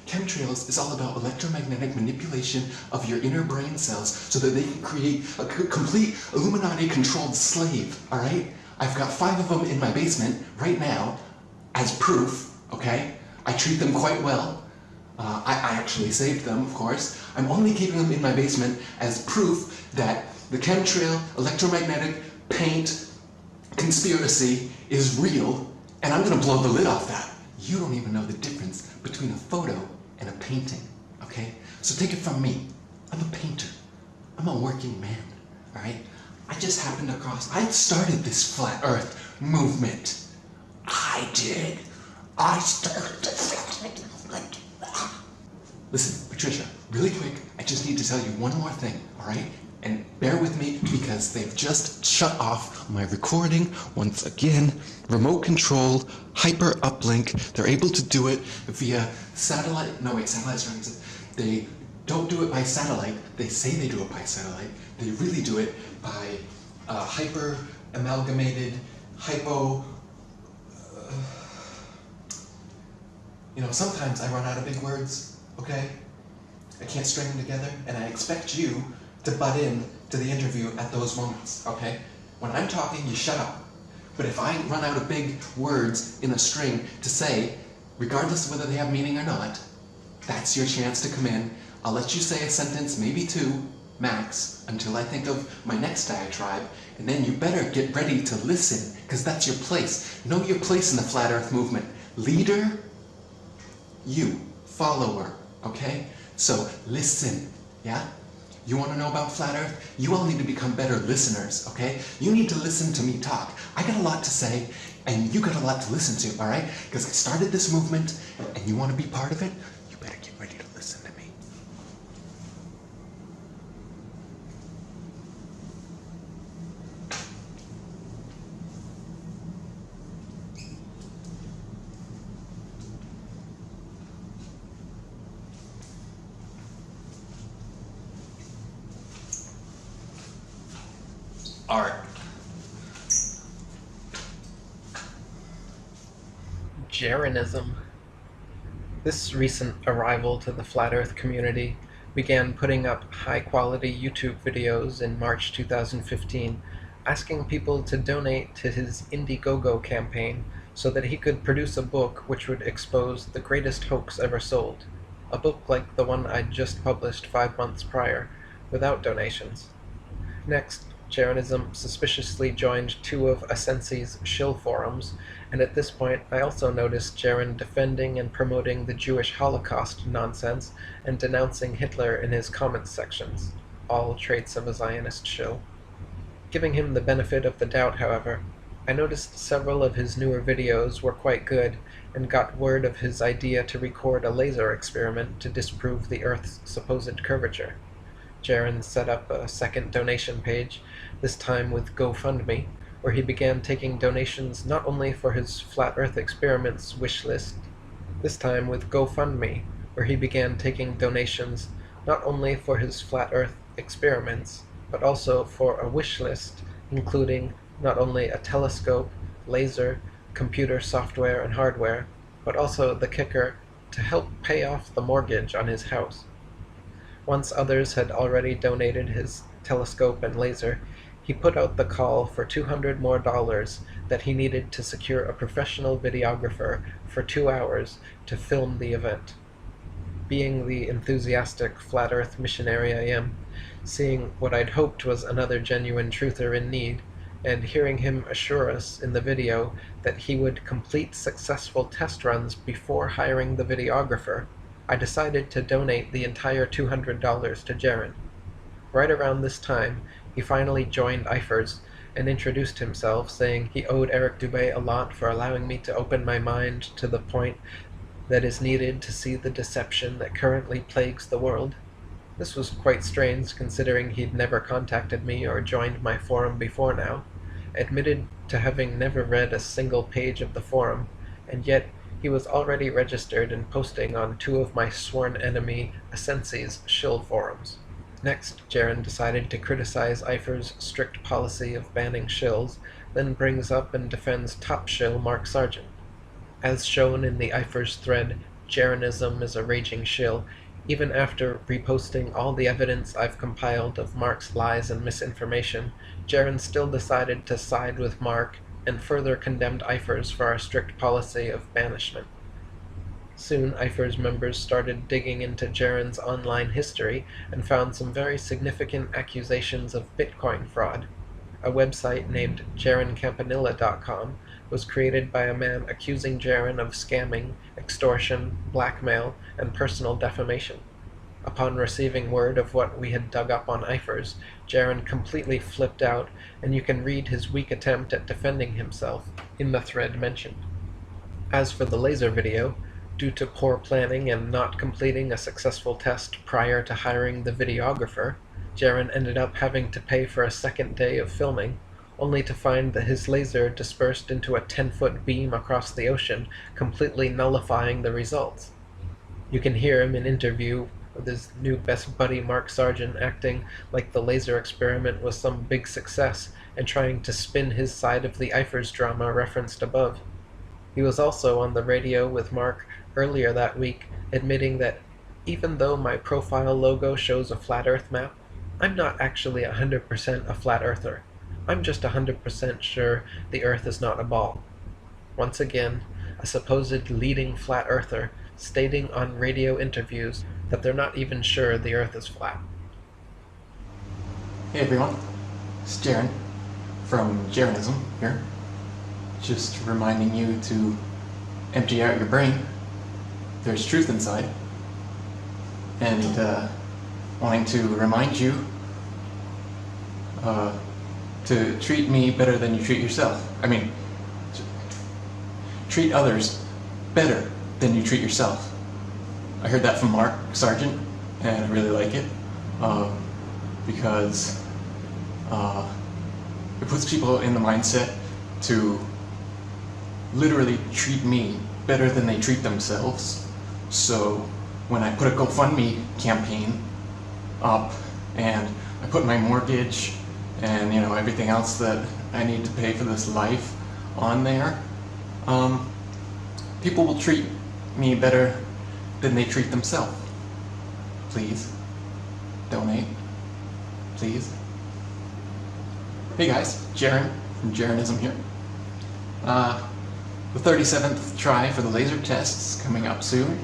Chemtrails is all about electromagnetic manipulation of your inner brain cells so that they can create a complete Illuminati-controlled slave, alright? I've got 5 of them in my basement right now as proof, okay? I treat them quite well. I actually saved them, of course. I'm only keeping them in my basement as proof that the chemtrail, electromagnetic, paint, conspiracy is real, and I'm gonna blow the lid off that. You don't even know the difference between a photo and a painting, okay? So take it from me. I'm a painter. I'm a working man, all right? I just happened across, I started this flat earth movement. I did. I started this flat earth movement. Listen, Patricia, really quick, I just need to tell you one more thing, all right? And bear with me because they've just shut off my recording once again. Remote control, hyper uplink. They're able to do it via satellite. No, wait, satellite's wrong. They don't do it by satellite. They say they do it by satellite. They really do it by hyper amalgamated, hypo. Sometimes I run out of big words, okay? I can't string them together, and I expect you to butt in to the interview at those moments, okay? When I'm talking, you shut up. But if I run out of big words in a string to say, regardless of whether they have meaning or not, that's your chance to come in. I'll let you say a sentence, maybe 2, max, until I think of my next diatribe, and then you better get ready to listen, because that's your place. Know your place in the Flat Earth movement. Leader, you. Follower, okay? So listen, yeah? You want to know about Flat Earth? You all need to become better listeners, okay? You need to listen to me talk. I got a lot to say, and you got a lot to listen to, all right? Because I started this movement, and you want to be part of it? You better get ready to listen to me. Art. Jeranism. This recent arrival to the Flat Earth community began putting up high-quality YouTube videos in March 2015, asking people to donate to his Indiegogo campaign so that he could produce a book which would expose the greatest hoax ever sold, a book like the one I'd just published 5 months prior, without donations. Next, Jeranism suspiciously joined 2 of Asensi's shill forums, and at this point I also noticed Jeran defending and promoting the Jewish Holocaust nonsense and denouncing Hitler in his comments sections, all traits of a Zionist shill. Giving him the benefit of the doubt, however, I noticed several of his newer videos were quite good, and got word of his idea to record a laser experiment to disprove the Earth's supposed curvature. Jeran set up a second donation page, this time with GoFundMe, where he began taking donations not only for his Flat Earth Experiments wish list, this time with GoFundMe, where he began taking donations not only for his Flat Earth Experiments, but also for a wish list including not only a telescope, laser, computer software and hardware, but also the kicker, to help pay off the mortgage on his house. Once others had already donated his telescope and laser, he put out the call for $200 more that he needed to secure a professional videographer for 2 hours to film the event. Being the enthusiastic Flat Earth missionary I am, seeing what I'd hoped was another genuine truther in need, and hearing him assure us in the video that he would complete successful test runs before hiring the videographer, I decided to donate the entire $200 to Jeran. Right around this time, he finally joined IFERS and introduced himself, saying he owed Eric Dubé a lot for allowing me to open my mind to the point that is needed to see the deception that currently plagues the world. This was quite strange, considering he'd never contacted me or joined my forum before now, admitted to having never read a single page of the forum, and yet He was already registered and posting on two of my sworn enemy Asensi's shill forums. Next, Jaren decided to criticize Eifer's strict policy of banning shills, then brings up and defends top shill Mark Sargent. As shown in the Eifer's thread, Jarenism is a raging shill. Even after reposting all the evidence I've compiled of Mark's lies and misinformation, Jaren still decided to side with Mark and further condemned Eifers for our strict policy of banishment. Soon, Eifer's members started digging into Jaren's online history and found some very significant accusations of Bitcoin fraud. A website named JarenCampanilla.com was created by a man accusing Jaren of scamming, extortion, blackmail, and personal defamation. Upon receiving word of what we had dug up on Eifers, Jaren completely flipped out, and you can read his weak attempt at defending himself in the thread mentioned. As for the laser video, due to poor planning and not completing a successful test prior to hiring the videographer, Jaren ended up having to pay for a second day of filming, only to find that his laser dispersed into a 10-foot beam across the ocean, completely nullifying the results. You can hear him in interview with his new best buddy Mark Sargent acting like the laser experiment was some big success and trying to spin his side of the Eifers drama referenced above. He was also on the radio with Mark earlier that week, admitting that even though my profile logo shows a flat Earth map, I'm not actually 100% a flat earther. I'm just 100% sure the Earth is not a ball. Once again, a supposed leading flat earther stating on radio interviews that they're not even sure the Earth is flat. Hey everyone, it's Jaren from Jarenism here. Just reminding you to empty out your brain. There's truth inside. And wanting to remind you to treat me better than you treat yourself. I mean, treat others better than you treat yourself. I heard that from Mark Sargent, and I really like it because it puts people in the mindset to literally treat me better than they treat themselves. So when I put a GoFundMe campaign up and I put my mortgage and everything else that I need to pay for this life on there, people will treat me better than they treat themselves. Please donate, please. Hey guys, Jaren from Jarenism here. The 37th try for the laser tests coming up soon.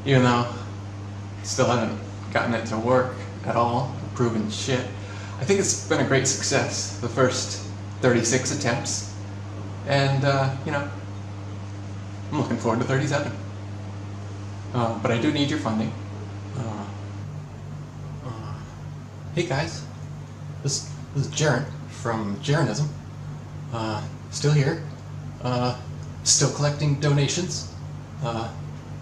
Even though I still haven't gotten it to work at all, proven shit, I think it's been a great success, the first 36 attempts. And, I'm looking forward to 37. But I do need your funding. Hey guys, this is Jaren from Jarenism. Still here. Still collecting donations.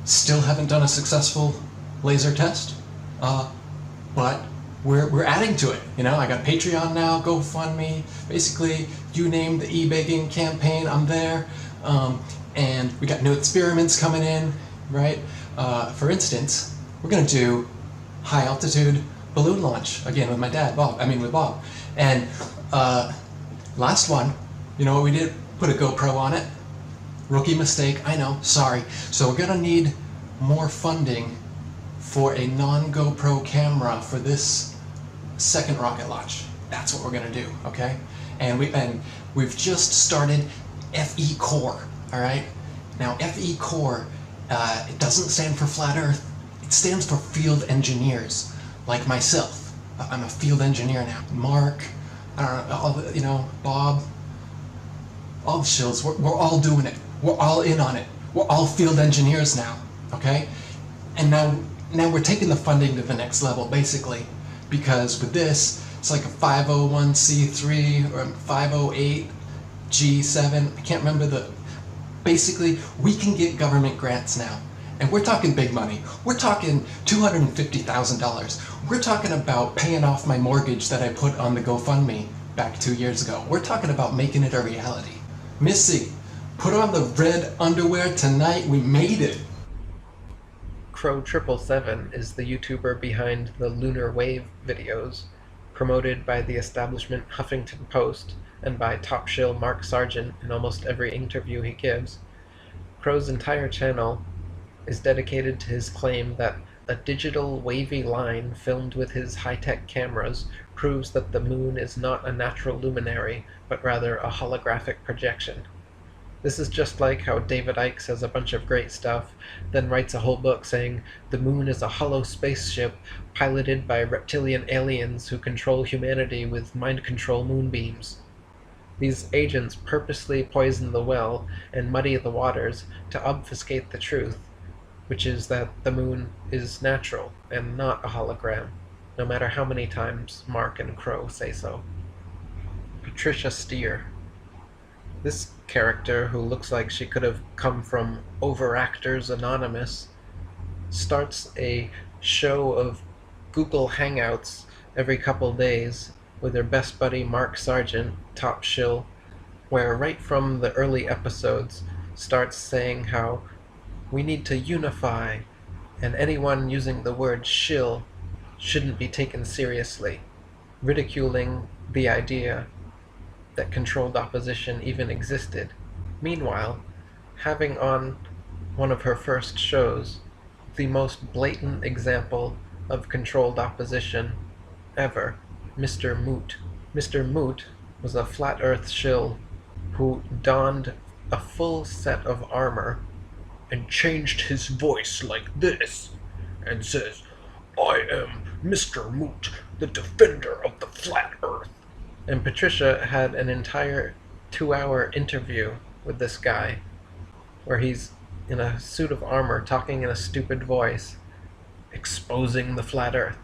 Still haven't done a successful laser test. But we're adding to it. I got Patreon now, GoFundMe, basically you name the e-begging campaign, I'm there. And we got new experiments coming in, right? For instance, we're gonna do high altitude balloon launch again with my dad, with Bob. And last one, you know what we did? Put a GoPro on it. Rookie mistake, I know, sorry. So we're gonna need more funding for a non-GoPro camera for this second rocket launch. That's what we're gonna do, okay? And we've just started FE Core, all right? Now FE Core, it doesn't stand for Flat Earth. It stands for field engineers, like myself. I'm a field engineer now. Mark, Bob, all the shills, we're all doing it. We're all in on it. We're all field engineers now, okay? And now we're taking the funding to the next level, basically, because with this, it's like a 501c3 or 508g7. I can't remember basically, we can get government grants now. And we're talking big money. We're talking $250,000. We're talking about paying off my mortgage that I put on the GoFundMe back 2 years ago. We're talking about making it a reality. Missy, Put on the red underwear tonight, we made it! Crow777 is the YouTuber behind the Lunar Wave videos, promoted by the establishment Huffington Post and by top shill Mark Sargent in almost every interview he gives. Crow's entire channel is dedicated to his claim that a digital wavy line filmed with his high-tech cameras proves that the moon is not a natural luminary, but rather a holographic projection. This is just like how David Icke says a bunch of great stuff, then writes a whole book saying the moon is a hollow spaceship piloted by reptilian aliens who control humanity with mind control moonbeams. These agents purposely poison the well and muddy the waters to obfuscate the truth, which is that the moon is natural and not a hologram, no matter how many times Mark and Crow say so. Patricia Steer. This character, who looks like she could have come from Overactors Anonymous, starts a show of Google Hangouts every couple days with her best buddy Mark Sargent, top shill, where right from the early episodes starts saying how we need to unify, and anyone using the word shill shouldn't be taken seriously, ridiculing the idea that controlled opposition even existed. Meanwhile, having on one of her first shows the most blatant example of controlled opposition ever, Mr. Moot. Mr. Moot was a flat earth shill who donned a full set of armor and changed his voice like this, and says, "I am Mr. Moot, the defender of the flat earth." And Patricia had an entire 2-hour interview with this guy, where he's in a suit of armor talking in a stupid voice, exposing the flat earth.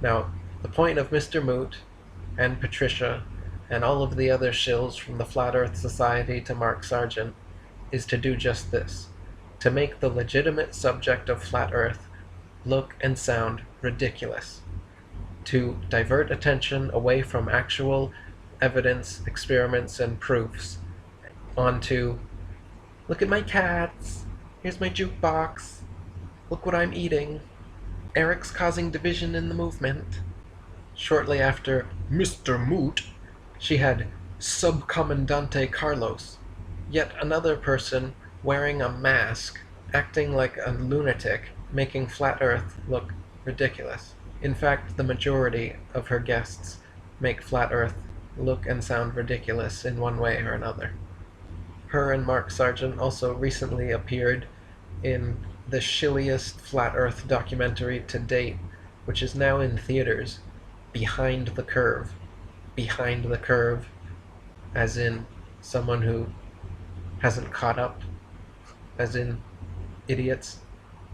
Now, the point of Mr. Moot and Patricia and all of the other shills from the Flat Earth Society to Mark Sargent is to do just this, to make the legitimate subject of flat earth look and sound ridiculous, to divert attention away from actual evidence, experiments, and proofs onto, look at my cats, here's my jukebox, look what I'm eating, Eric's causing division in the movement. Shortly after Mr. Moot, she had Subcomandante Carlos, yet another person wearing a mask, acting like a lunatic, making Flat Earth look ridiculous. In fact, the majority of her guests make Flat Earth look and sound ridiculous in one way or another. Her and Mark Sargent also recently appeared in the shilliest Flat Earth documentary to date, which is now in theaters, Behind the Curve. Behind the Curve, as in someone who hasn't caught up, as in idiots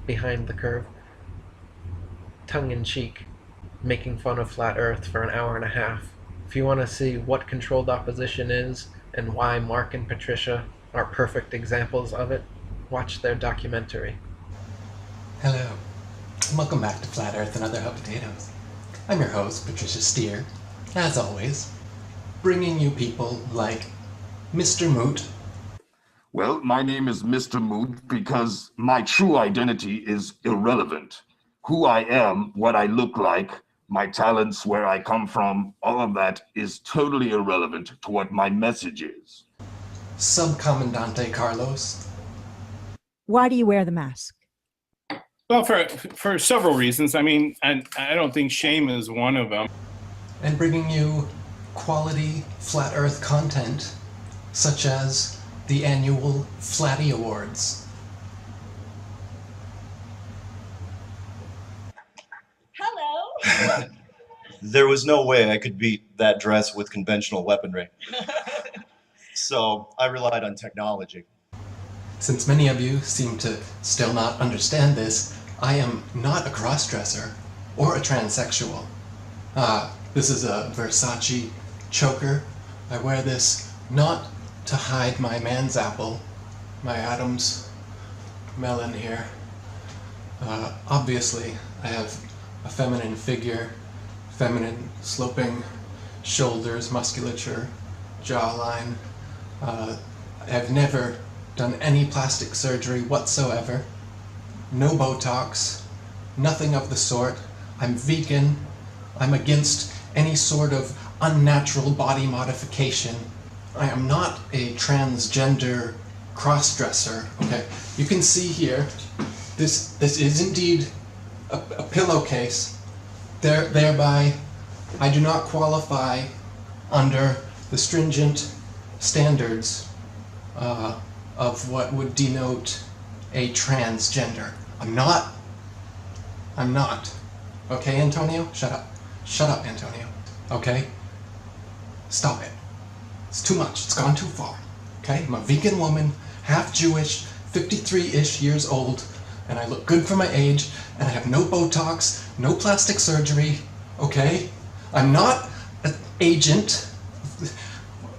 behind the curve. Tongue-in-cheek, making fun of Flat Earth for an hour and a half. If you want to see what controlled opposition is and why Mark and Patricia are perfect examples of it, watch their documentary. Hello, and welcome back to Flat Earth and Other Hot Potatoes. I'm your host, Patricia Steer, as always, bringing you people like Mr. Moot. Well, my name is Mr. Moot because my true identity is irrelevant. Who I am, what I look like, my talents, where I come from, all of that is totally irrelevant to what my message is. Subcomandante Carlos. Why do you wear the mask? Well, for several reasons. I mean, and I don't think shame is one of them. And bringing you quality Flat Earth content, such as the annual Flatty Awards. Hello. There was no way I could beat that dress with conventional weaponry. So I relied on technology. Since many of you seem to still not understand this, I am not a crossdresser or a transsexual. This is a Versace choker. I wear this not to hide my man's apple, my Adam's melon here. Obviously, I have a feminine figure, feminine sloping shoulders, musculature, jawline. have never done any plastic surgery whatsoever. No Botox, nothing of the sort. I'm vegan. I'm against any sort of unnatural body modification. I am not a transgender cross-dresser. Okay, you can see here, this is indeed a pillowcase. Thereby, I do not qualify under the stringent standards of what would denote a transgender. I'm not. Okay, Antonio? Shut up. Shut up, Antonio. Okay? Stop it. It's too much. It's gone too far. Okay? I'm a vegan woman, half Jewish, 53-ish years old, and I look good for my age, and I have no Botox, no plastic surgery. Okay? I'm not an agent.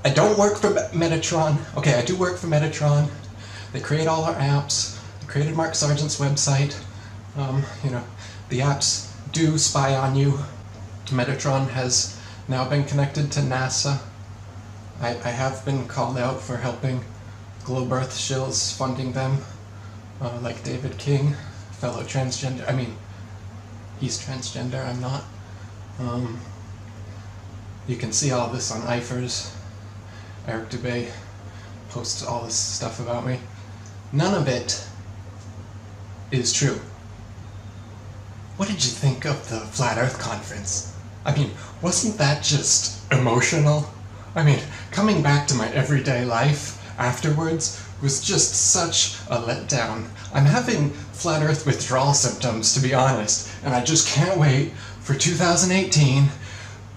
I don't work for Metatron. Okay, I do work for Metatron. They create all our apps. They created Mark Sargent's website. You know, the apps do spy on you. Metatron has now been connected to NASA. I have been called out for helping Globe Earth shills, funding them, like David King, fellow transgender. I mean, he's transgender, I'm not. You can see all this on IFERS. Eric Dubay posts all this stuff about me. None of it is true. What did you think of the Flat Earth Conference? I mean, wasn't that just emotional? I mean, coming back to my everyday life afterwards was just such a letdown. I'm having Flat Earth withdrawal symptoms, to be honest, and I just can't wait for 2018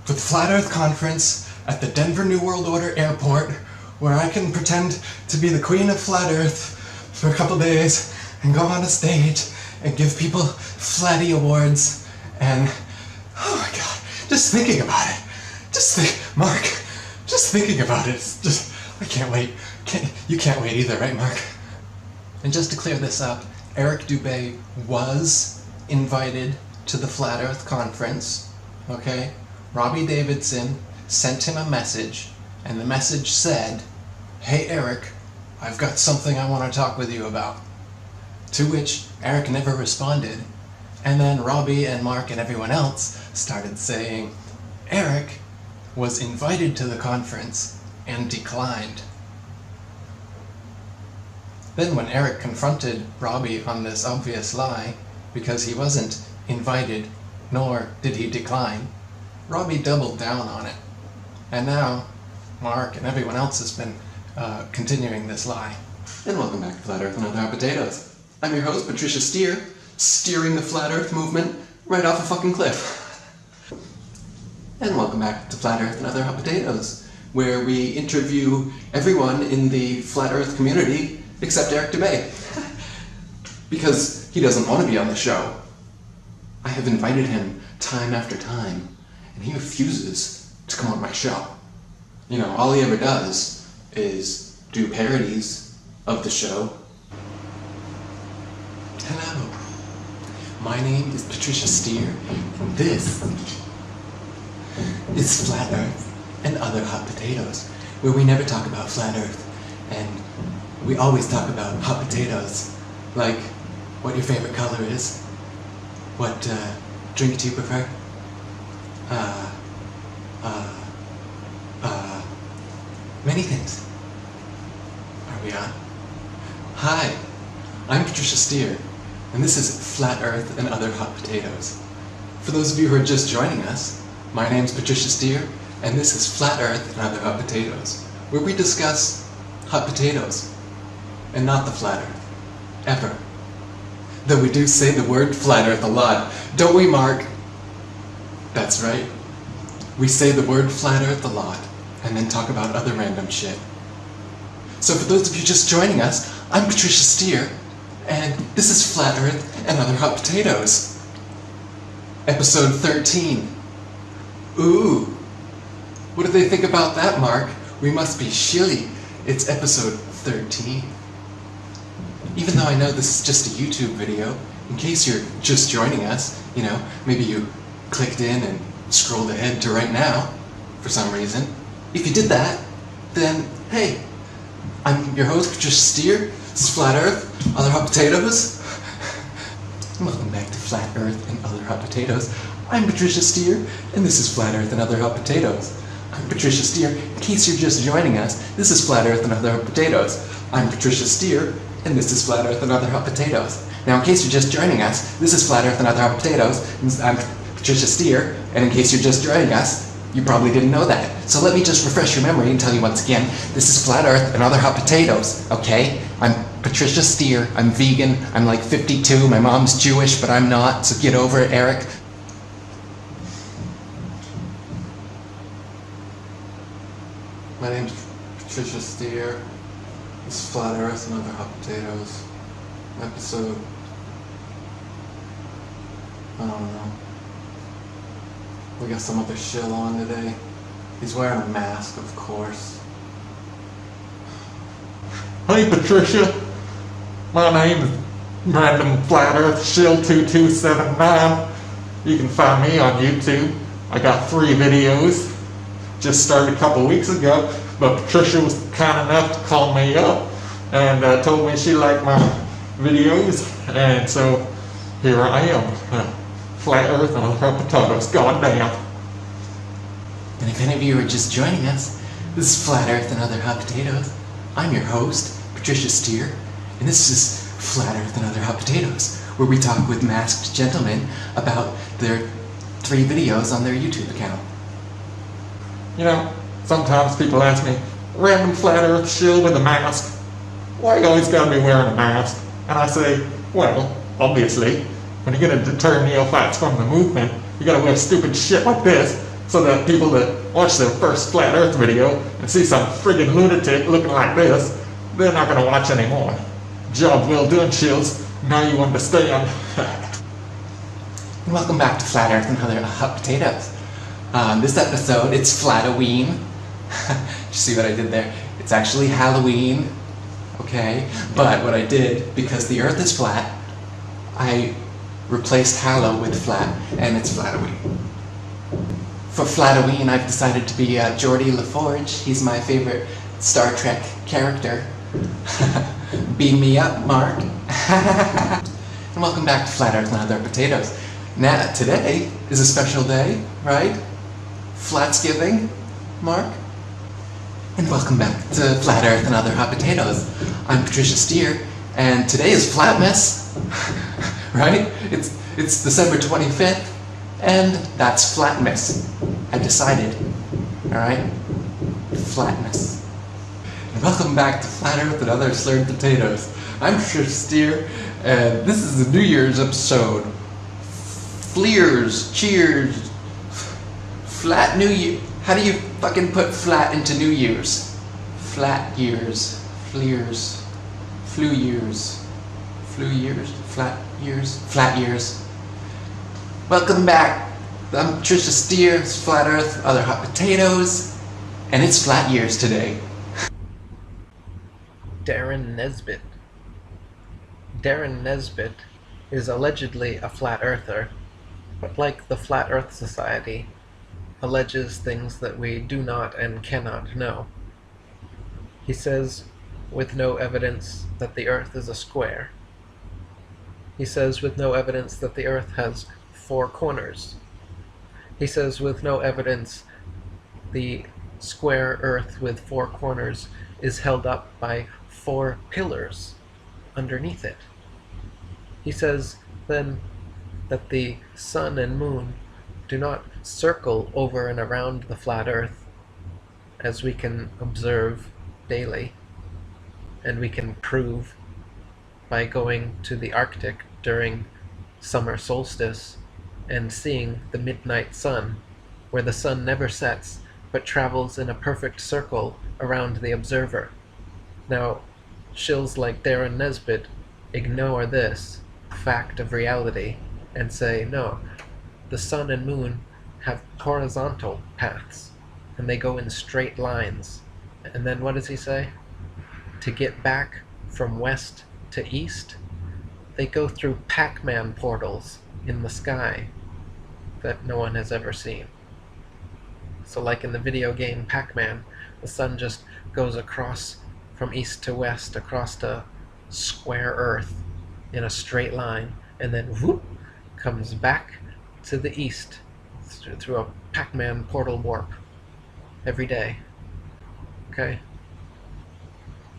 for the Flat Earth Conference at the Denver New World Order Airport, where I can pretend to be the Queen of Flat Earth for a couple days and go on a stage and give people Flatty Awards. And oh my god, just thinking about it, Mark, just thinking about it, it's just, I can't wait. You can't wait either, right, Mark? And just to clear this up, Eric Dubay was invited to the Flat Earth Conference, okay? Robbie Davidson sent him a message, and the message said, "Hey Eric, I've got something I want to talk with you about." To which Eric never responded, and then Robbie and Mark and everyone else started saying Eric was invited to the conference and declined. Then when Eric confronted Robbie on this obvious lie, because he wasn't invited, nor did he decline, Robbie doubled down on it. And now, Mark and everyone else has been continuing this lie. And welcome back to Flat Earth and Other Hot Potatoes. I'm your host, Patricia Steer, steering the Flat Earth movement right off a fucking cliff. And welcome back to Flat Earth and Other Hot Potatoes, where we interview everyone in the Flat Earth community except Eric Dubay. Because he doesn't want to be on the show. I have invited him time after time, and he refuses to come on my show. You know, all he ever does is do parodies of the show. Hello, my name is Patricia Steer, and this is Flat Earth and Other Hot Potatoes, where we never talk about Flat Earth, and we always talk about hot potatoes, like what your favorite color is, what drink do you prefer, many things. Are we on? Hi, I'm Patricia Steer, and this is Flat Earth and Other Hot Potatoes. For those of you who are just joining us, my name's Patricia Steer, and this is Flat Earth and Other Hot Potatoes, where we discuss hot potatoes, and not the flat earth. Ever. Though we do say the word flat earth a lot, don't we, Mark? That's right. We say the word flat earth a lot, and then talk about other random shit. So for those of you just joining us, I'm Patricia Steer, and this is Flat Earth and Other Hot Potatoes. Episode 13. Ooh. What do they think about that, Mark? We must be shilly. It's episode 13. Even though I know this is just a YouTube video, in case you're just joining us, you know, maybe you clicked in and scrolled ahead to right now, for some reason. If you did that, then, hey, I'm your host, Patricia Steer. This is Flat Earth, Other Hot Potatoes. Welcome back to Flat Earth and Other Hot Potatoes. I'm Patricia Steer, and this is Flat Earth and Other Hot Potatoes. I'm Patricia Steer. In case you're just joining us, this is Flat Earth and Other Hot Potatoes. I'm Patricia Steer, and this is Flat Earth and Other Hot Potatoes. Now, in case you're just joining us, this is Flat Earth and Other Hot Potatoes. I'm Patricia Steer, and in case you're just joining us, you probably didn't know that. So let me just refresh your memory and tell you once again, this is Flat Earth and Other Hot Potatoes, okay? I'm Patricia Steer, I'm vegan, I'm like 52, my mom's Jewish, but I'm not, so get over it, Eric. My name's Patricia Steer. This is Flat Earth and Other Hot Potatoes. Episode... I don't know. We got some other shill on today. He's wearing a mask, of course. Hey Patricia, my name is Random Flat Earth Shill 2279. You can find me on YouTube. I got 3 videos. Just started a couple weeks ago, but Patricia was kind enough to call me up and told me she liked my videos, and so here I am. Flat Earth and Other Hot Potatoes, goddamn. And if any of you are just joining us, this is Flat Earth and Other Hot Potatoes. I'm your host, Patricia Steer, and this is Flat Earth and Other Hot Potatoes, where we talk with masked gentlemen about their 3 videos on their YouTube account. You know, sometimes people ask me, Random Flat Earth Shill with a mask, why you always gotta be wearing a mask? And I say, well, obviously, when you're going to deter neophytes from the movement, you got to wear stupid shit like this, so that people that watch their first Flat Earth video and see some friggin' lunatic looking like this, they're not going to watch anymore. Job well done, Shills. Now you understand. Welcome back to Flat Earth and Other Hot Potatoes. This episode, it's Flatoween. You see what I did there? It's actually Halloween. Okay? But what I did, because the Earth is flat, I replaced Hallow with Flat, and it's Flatoween. For Flatoween, I've decided to be Geordie LaForge. He's my favorite Star Trek character. Beam me up, Mark. And welcome back to Flat Earth and Other Potatoes. Now, today is a special day, right? Flatsgiving, Mark? And welcome back to Flat Earth and Other Hot Potatoes. I'm Patricia Steer, and today is Flatmas. Right? It's December 25th, and that's Flatmas. I decided. Alright? Flatness. And welcome back to Flat Earth and Other Slurred Potatoes. I'm Patricia Steer, and this is the New Year's episode. Fleers, cheers, Flat New Year. How do you fucking put flat into New Year's? Flat years, fleers, flu years, flat years. Welcome back. I'm Patricia Steer, it's Flat Earth, Other Hot Potatoes, and it's flat years today. Darren Nesbitt. Darren Nesbitt is allegedly a flat earther, but like the Flat Earth Society, alleges things that we do not and cannot know. He says, with no evidence, that the Earth is a square. He says, with no evidence, that the Earth has 4 corners. He says, with no evidence, the square Earth with 4 corners is held up by 4 pillars underneath it. He says, then, that the sun and moon do not circle over and around the flat Earth, as we can observe daily, and we can prove by going to the Arctic during summer solstice and seeing the midnight sun, where the sun never sets but travels in a perfect circle around the observer. Now, shills like Darren Nesbitt ignore this fact of reality and say, no, the sun and moon have horizontal paths, and they go in straight lines. And then what does he say? To get back from west to east, they go through Pac-Man portals in the sky that no one has ever seen. So like in the video game Pac-Man, the sun just goes across from east to west across the square Earth in a straight line, and then whoop, comes back to the east through a Pac-Man portal warp every day. Okay?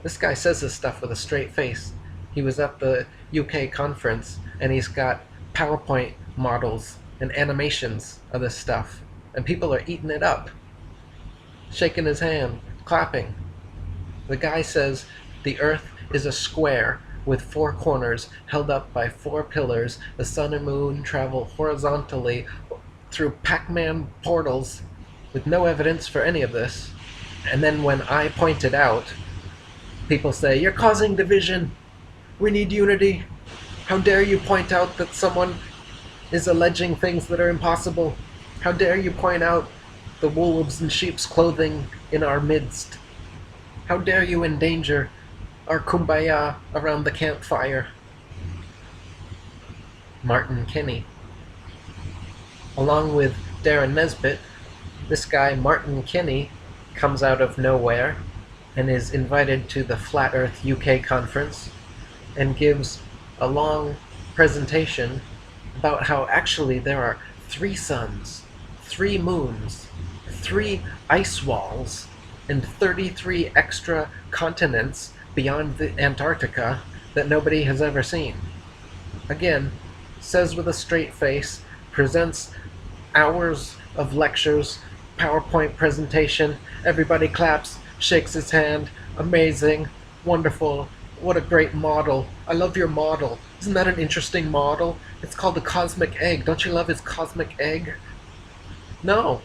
This guy says this stuff with a straight face. He was at the UK conference, and he's got PowerPoint models and animations of this stuff, and people are eating it up, shaking his hand, clapping. The guy says the Earth is a square with 4 corners held up by 4 pillars. The sun and moon travel horizontally through Pac-Man portals with no evidence for any of this. And then when I point it out, people say, "You're causing division. We need unity. How dare you point out that someone is alleging things that are impossible? How dare you point out the wolves in sheep's clothing in our midst? How dare you endanger our kumbaya around the campfire?" Martin Kinney. Along with Darren Nesbitt, this guy Martin Kinney comes out of nowhere and is invited to the Flat Earth UK conference and gives a long presentation about how actually there are 3 suns, 3 moons, 3 ice walls, and 33 extra continents beyond the Antarctica that nobody has ever seen. Again, says with a straight face, presents hours of lectures, PowerPoint presentation, everybody claps, shakes his hand, amazing, wonderful, what a great model. I love your model. Isn't that an interesting model? It's called the cosmic egg. Don't you love his cosmic egg? No.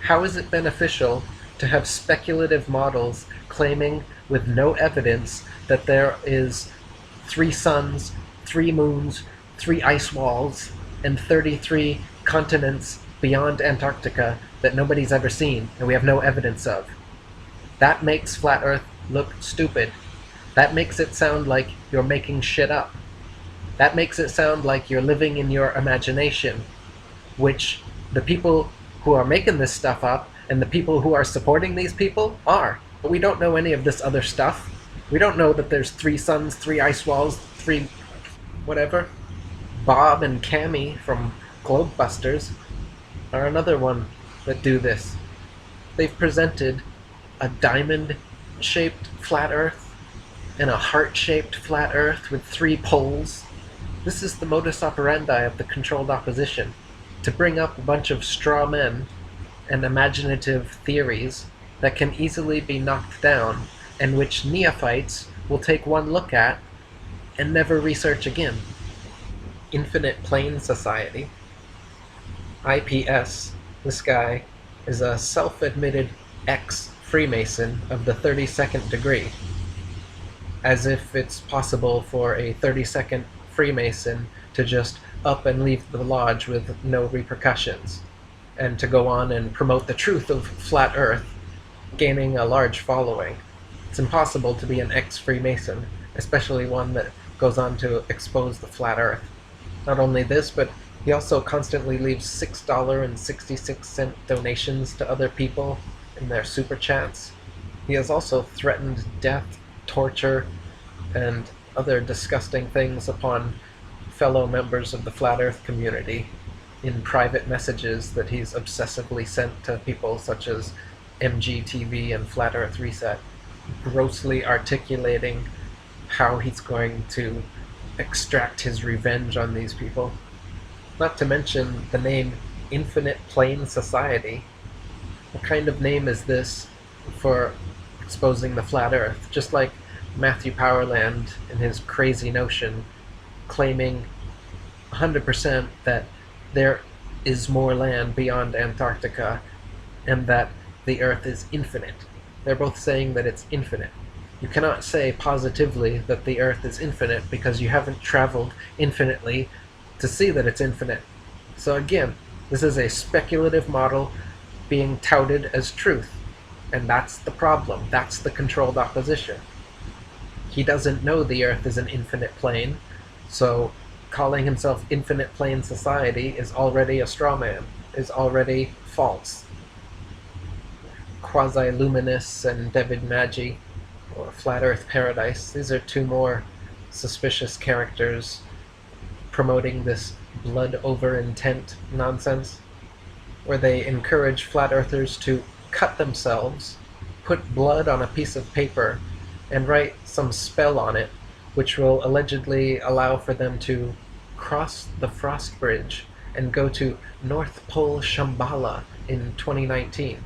How is it beneficial to have speculative models claiming with no evidence that there is 3 suns, 3 moons, 3 ice walls, and 33 continents beyond Antarctica that nobody's ever seen and we have no evidence of? That makes Flat Earth look stupid. That makes it sound like you're making shit up. That makes it sound like you're living in your imagination, which the people who are making this stuff up and the people who are supporting these people are. But we don't know any of this other stuff. We don't know that there's 3 suns, 3 ice walls, 3 whatever. Bob and Cammy from Globebusters are another one that do this. They've presented a diamond-shaped flat Earth and a heart-shaped flat Earth with 3 poles. This is the modus operandi of the controlled opposition, to bring up a bunch of straw men and imaginative theories that can easily be knocked down, and which neophytes will take one look at and never research again. Infinite Plane Society. IPS, this guy, is a self-admitted ex-Freemason of the 32nd degree. As if it's possible for a 32nd Freemason to just up and leave the lodge with no repercussions, and to go on and promote the truth of Flat Earth, gaining a large following. It's impossible to be an ex-Freemason, especially one that goes on to expose the Flat Earth. Not only this, but he also constantly leaves $6.66 donations to other people in their super chats. He has also threatened death, torture, and other disgusting things upon fellow members of the Flat Earth community in private messages that he's obsessively sent to people such as MGTV and Flat Earth Reset, grossly articulating how he's going to extract his revenge on these people. Not to mention the name Infinite Plane Society. What kind of name is this for exposing the Flat Earth? Just like Matthew Powerland and his crazy notion claiming 100% that there is more land beyond Antarctica and that the Earth is infinite. They're both saying that it's infinite. You cannot say positively that the Earth is infinite because you haven't traveled infinitely to see that it's infinite. So again, this is a speculative model being touted as truth. And that's the problem. That's the controlled opposition. He doesn't know the Earth is an infinite plane, so calling himself Infinite Plane Society is already a straw man, is already false. Quasi-Luminous and David Maggi, or Flat Earth Paradise. These are two more suspicious characters promoting this blood over intent nonsense, where they encourage flat earthers to cut themselves, put blood on a piece of paper, and write some spell on it, which will allegedly allow for them to cross the frost bridge and go to North Pole Shambhala in 2019.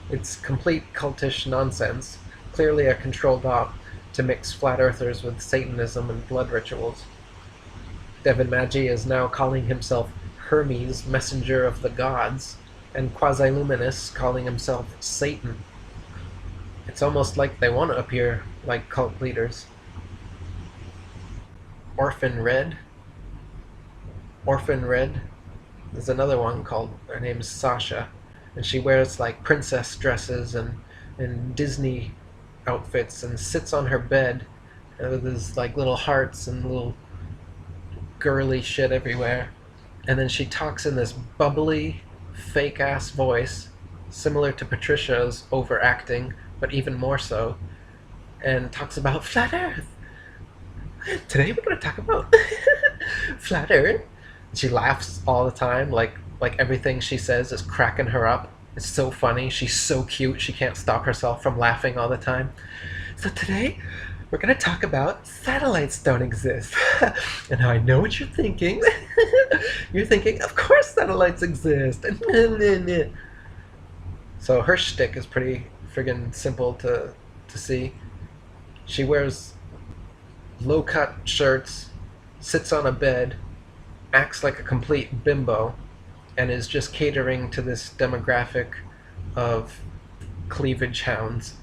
It's complete cultish nonsense, clearly a controlled op to mix flat earthers with Satanism and blood rituals. Devin Maggi is now calling himself Hermes, messenger of the gods, and Quasi-Luminous calling himself Satan. It's almost like they want to appear like cult leaders. Orphan Red. Orphan Red. There's another one called, her name's Sasha, and she wears like princess dresses and Disney outfits and sits on her bed with these like little hearts and little girly shit everywhere. And then she talks in this bubbly, fake-ass voice, similar to Patricia's overacting, but even more so, and talks about Flat Earth. Today we're going to talk about Flat Earth. She laughs all the time, like everything she says is cracking her up. It's so funny. She's so cute. She can't stop herself from laughing all the time. So today we're going to talk about satellites don't exist. And I know what you're thinking. You're thinking, of course satellites exist. So her shtick is pretty friggin' simple to see. She wears low-cut shirts, sits on a bed, acts like a complete bimbo, and is just catering to this demographic of cleavage hounds.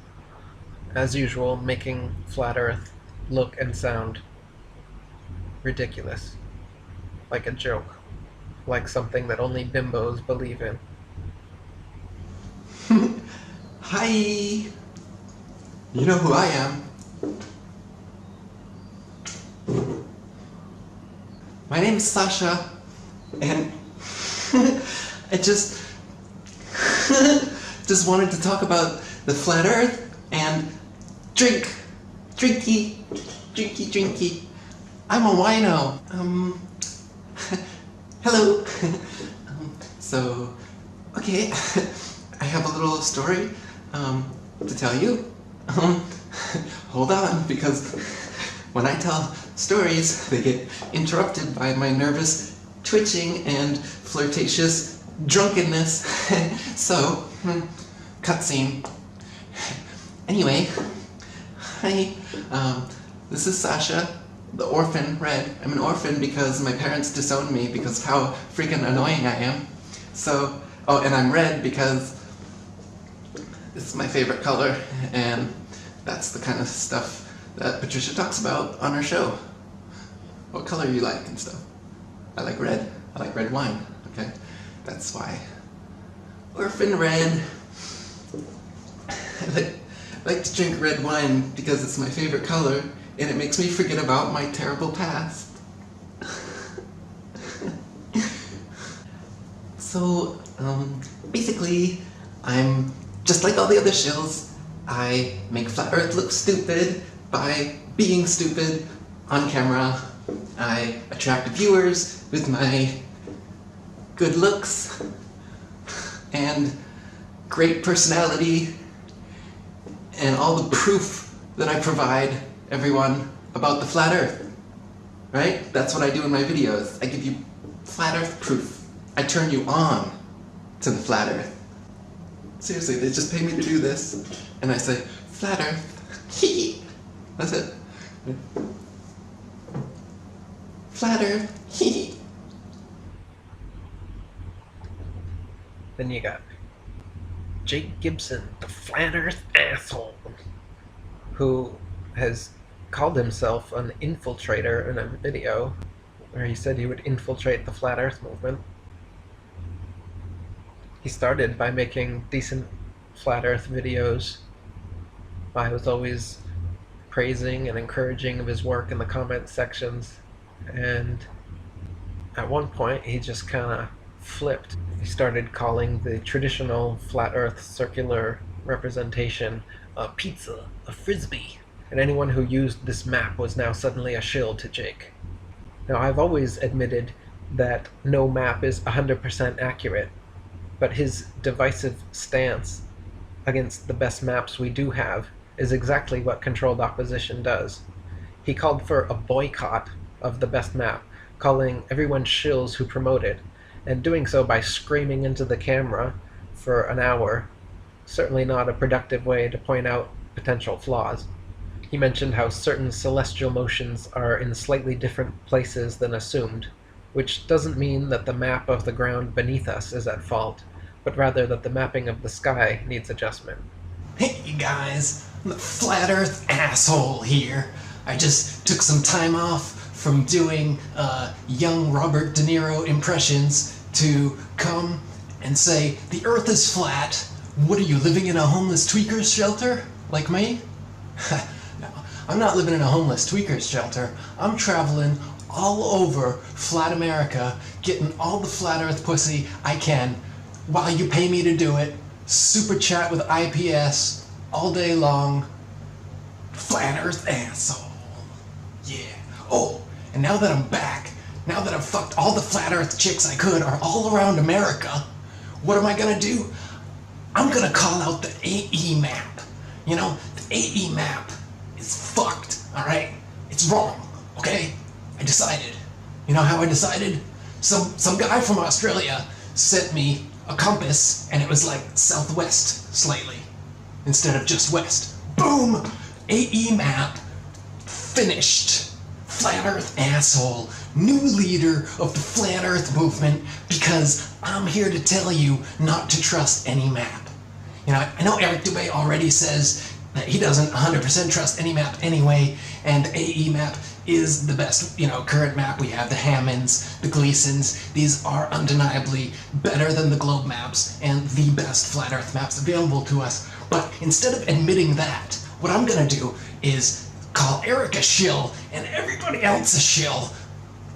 As usual, making Flat Earth look and sound ridiculous. Like a joke. Like something that only bimbos believe in. Hi! You know who I am. My name is Sasha, and I just wanted to talk about the flat earth and drinky. I'm a wino. Hello. So, okay, I have a little story to tell you. Hold on, because when I tell stories, they get interrupted by my nervous twitching and flirtatious drunkenness. So, cutscene. Anyway, hi, this is Sasha, the orphan Red. I'm an orphan because my parents disowned me because of how freaking annoying I am. So, oh, and I'm red because it's my favorite color, and that's the kind of stuff that Patricia talks about on her show. What color you like and stuff. I like red. I like red wine, okay? That's why. Orphan Red. I like to drink red wine because it's my favorite color, and it makes me forget about my terrible past. So, basically, I'm just like all the other shills. I make Flat Earth look stupid by being stupid on camera. I attract viewers with my good looks and great personality and all the proof that I provide everyone about the flat earth. Right? That's what I do in my videos. I give you flat earth proof. I turn you on to the flat earth. Seriously, they just pay me to do this, and I say, flat earth, hee. That's it. Flat earth, hee. Then you got Jake Gibson, the flat earth asshole, who has called himself an infiltrator in a video where he said he would infiltrate the flat earth movement. He started by making decent flat earth videos. I was always praising and encouraging of his work in the comment sections, and at one point he just kind of flipped. He started calling the traditional flat earth circular representation, a pizza, a frisbee, and anyone who used this map was now suddenly a shill to Jake. Now, I've always admitted that no map is 100% accurate, but his divisive stance against the best maps we do have is exactly what controlled opposition does. He called for a boycott of the best map, calling everyone shills who promote it, and doing so by screaming into the camera for an hour. Certainly not a productive way to point out potential flaws. He mentioned how certain celestial motions are in slightly different places than assumed, which doesn't mean that the map of the ground beneath us is at fault, but rather that the mapping of the sky needs adjustment. Hey, you guys, I'm the Flat Earth asshole here. I just took some time off from doing young Robert De Niro impressions to come and say, the Earth is flat. What are you, living in a homeless tweakers shelter? Like me? No, I'm not living in a homeless tweakers shelter. I'm traveling all over flat America, getting all the flat Earth pussy I can while you pay me to do it. Super chat with IPS all day long. Flat Earth asshole. Yeah. Oh, and now that I'm back, now that I've fucked all the flat Earth chicks I could are all around America, what am I gonna do? I'm gonna call out the AE map. You know, the AE map is fucked, alright? It's wrong, okay? I decided. You know how I decided? Some guy from Australia sent me a compass, and it was like southwest slightly, instead of just west. Boom! AE map. Finished. Flat Earth asshole. New leader of the Flat Earth movement, because I'm here to tell you not to trust any map. You know, I know Eric Dubay already says that he doesn't 100% trust any map anyway, and AE map is the best, you know, current map. We have the Hammonds, the Gleasons. These are undeniably better than the globe maps and the best flat Earth maps available to us. But instead of admitting that, what I'm gonna do is call Eric a shill and everybody else a shill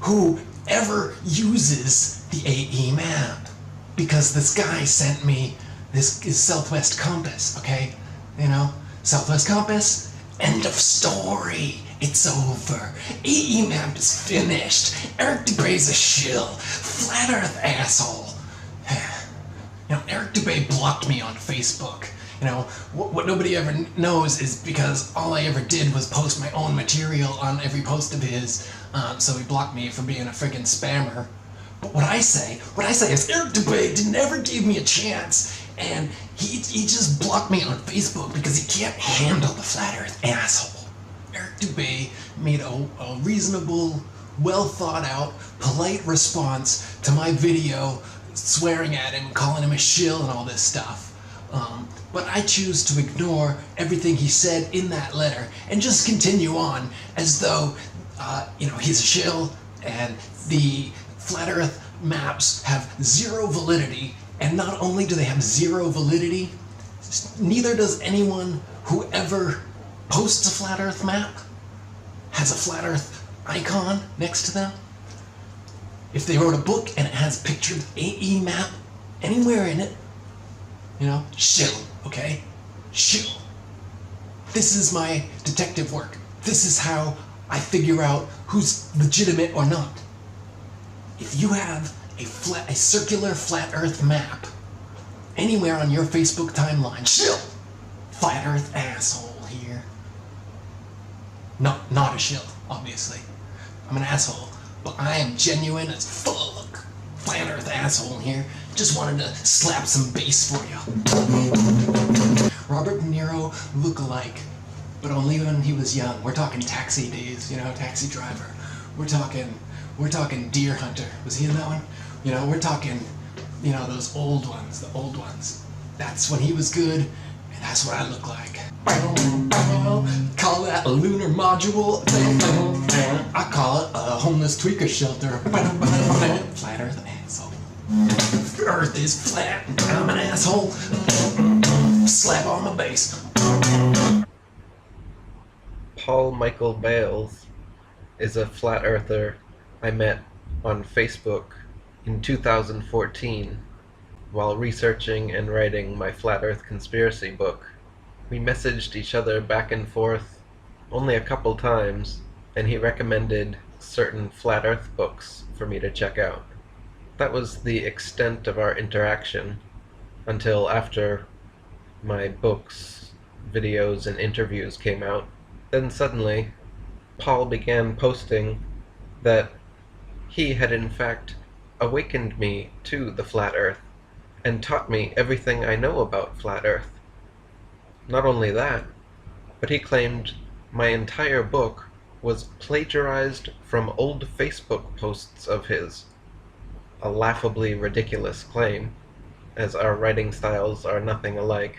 who ever uses the AE map. Because this guy sent me this Southwest Compass, okay? You know, Southwest Compass, end of story. It's over. AE map is finished. Eric Dubay's a shill. Flat Earth asshole. You know, Eric Dubay blocked me on Facebook. You know, what nobody ever knows is because all I ever did was post my own material on every post of his, so he blocked me for being a friggin' spammer. But what I say is Eric Dubay didn't ever give me a chance, and he just blocked me on Facebook because he can't handle the Flat Earth asshole. Eric Dubay made a reasonable, well thought out, polite response to my video swearing at him, calling him a shill and all this stuff. But I choose to ignore everything he said in that letter and just continue on as though, you know, he's a shill and the Flat Earth maps have zero validity. And not only do they have zero validity, neither does anyone who ever posts a Flat Earth map has a Flat Earth icon next to them. If they wrote a book and it has pictured AE map anywhere in it, you know, shill, okay? Shill. This is my detective work. This is how I figure out who's legitimate or not. If you have a circular Flat Earth map anywhere on your Facebook timeline, shill. Flat Earth asshole here. Not a shill, obviously. I'm an asshole, but I am genuine as fuck. Flat Earth asshole here. Just wanted to slap some bass for you. Robert De Niro look-alike, but only when he was young. We're talking Taxi days, you know, Taxi Driver. We're talking Deer Hunter. Was he in that one? You know, we're talking, you know, those old ones, the old ones. That's when he was good, and that's what I look like. Call that a lunar module. I call it a homeless tweaker shelter. Flat Earth asshole. Earth is flat, I'm an asshole. Slap on my bass. Paul Michael Bales is a flat earther I met on Facebook in 2014. while researching and writing my Flat Earth conspiracy book. We messaged each other back and forth only a couple times, and he recommended certain Flat Earth books for me to check out. That was the extent of our interaction until after my books, videos, and interviews came out. Then suddenly, Paul began posting that he had in fact awakened me to the Flat Earth and taught me everything I know about Flat Earth. Not only that, but he claimed my entire book was plagiarized from old Facebook posts of his. A laughably ridiculous claim, as our writing styles are nothing alike,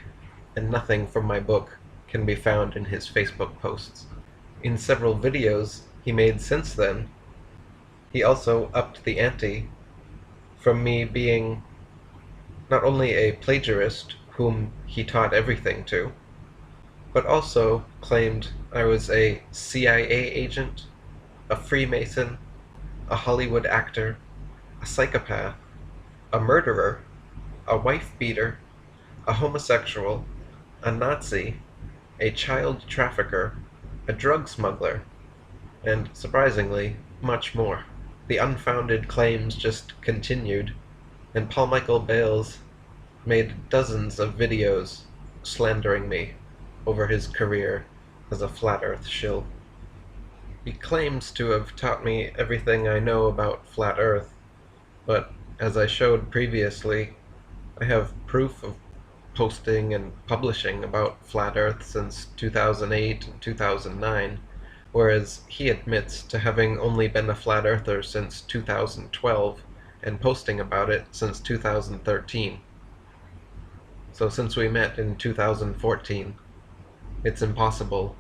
and nothing from my book can be found in his Facebook posts. In several videos he made since then, he also upped the ante from me being not only a plagiarist whom he taught everything to, but also claimed I was a CIA agent, a Freemason, a Hollywood actor, a psychopath, a murderer, a wife-beater, a homosexual, a Nazi, a child trafficker, a drug smuggler, and, surprisingly, much more. The unfounded claims just continued, and Paul Michael Bales made dozens of videos slandering me over his career as a Flat Earth shill. He claims to have taught me everything I know about Flat Earth, but as I showed previously, I have proof of posting and publishing about Flat Earth since 2008 and 2009, whereas he admits to having only been a Flat Earther since 2012 and posting about it since 2013. So since we met in 2014, it's impossible,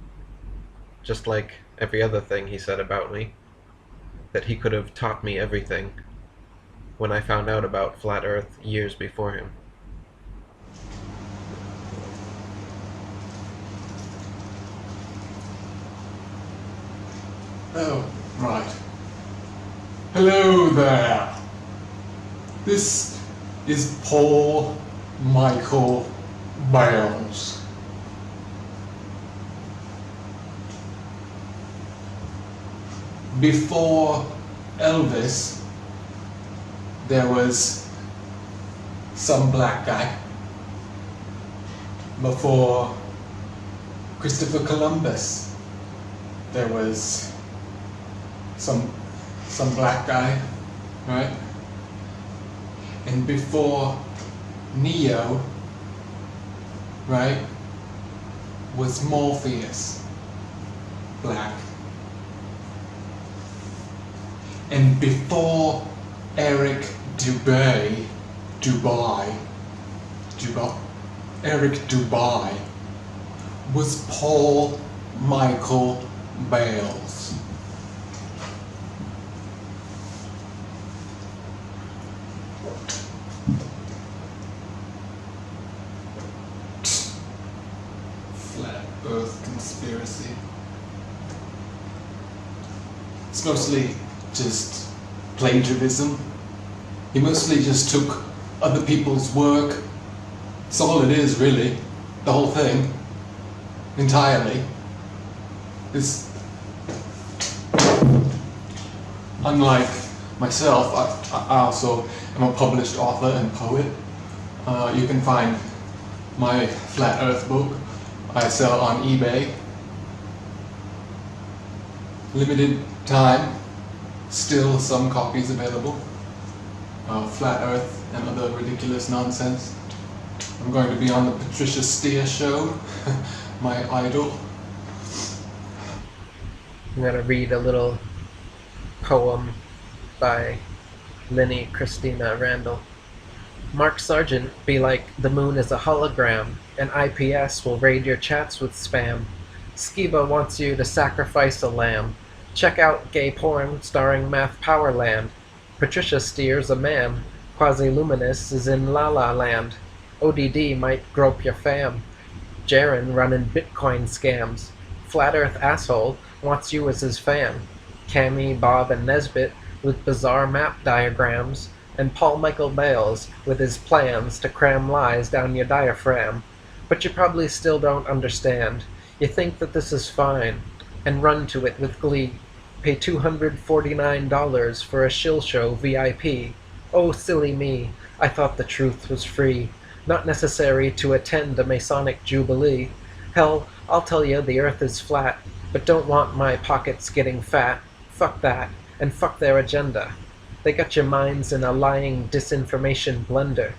just like every other thing he said about me, that he could have taught me everything when I found out about Flat Earth years before him. Oh, right. Hello there. This is Paul Michael Bales. Before Elvis, there was some black guy. Before Christopher Columbus, there was some black guy, right? And before Neo, right, was Morpheus, black. And before Eric Dubai, Eric Dubai was Paul Michael Bales. Flat Earth conspiracy. It's mostly just plagiarism. He mostly just took other people's work. That's all it is, really. The whole thing. Entirely. This, unlike myself, I also am a published author and poet. You can find my Flat Earth book. I sell on eBay. Limited time. Still some copies available. Flat Earth and other ridiculous nonsense. I'm going to be on the Patricia Steer show, my idol. I'm going to read a little poem by Lenny Christina Randall. Mark Sargent be like the moon is a hologram, and IPS will raid your chats with spam. Skiba wants you to sacrifice a lamb. Check out gay porn starring Math Powerland. Patricia Steer's a man. Quasi-Luminous is in La La Land. ODD might grope your fam. Jaren running Bitcoin scams. Flat Earth asshole wants you as his fan. Cammy, Bob, and Nesbit with bizarre map diagrams. and Paul Michael Bales with his plans to cram lies down your diaphragm. But you probably still don't understand. You think that this is fine, and run to it with glee. Pay $249 for a shill show VIP. Oh, silly me, I thought the truth was free, not necessary to attend a Masonic jubilee. Hell, I'll tell you the earth is flat, but don't want my pockets getting fat. Fuck that, and fuck their agenda. They got your minds in a lying disinformation blender.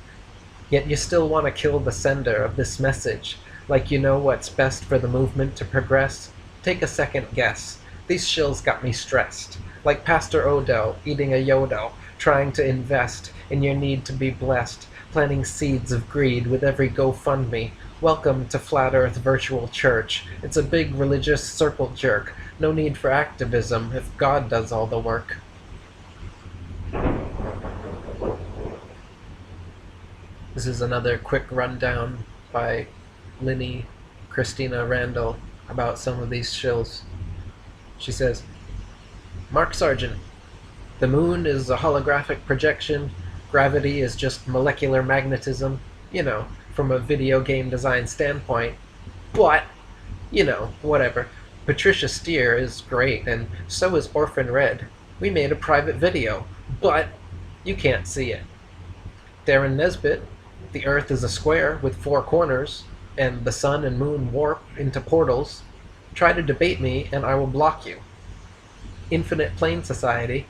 Yet you still want to kill the sender of this message, like you know what's best for the movement to progress? Take a second guess. These shills got me stressed, like Pastor Odell eating a yodel, trying to invest in your need to be blessed, planting seeds of greed with every GoFundMe. Welcome to Flat Earth Virtual Church. It's a big religious circle jerk. No need for activism if God does all the work. This is another quick rundown by Linny Christina Randall about some of these shills. She says, Mark Sargent, the moon is a holographic projection, gravity is just molecular magnetism, you know, from a video game design standpoint. But, you know, whatever. Patricia Steer is great, and so is Orphan Red. We made a private video, but you can't see it. Darren Nesbitt, the Earth is a square with 4 corners, and the sun and moon warp into portals. Try to debate me, and I will block you. Infinite Plane Society,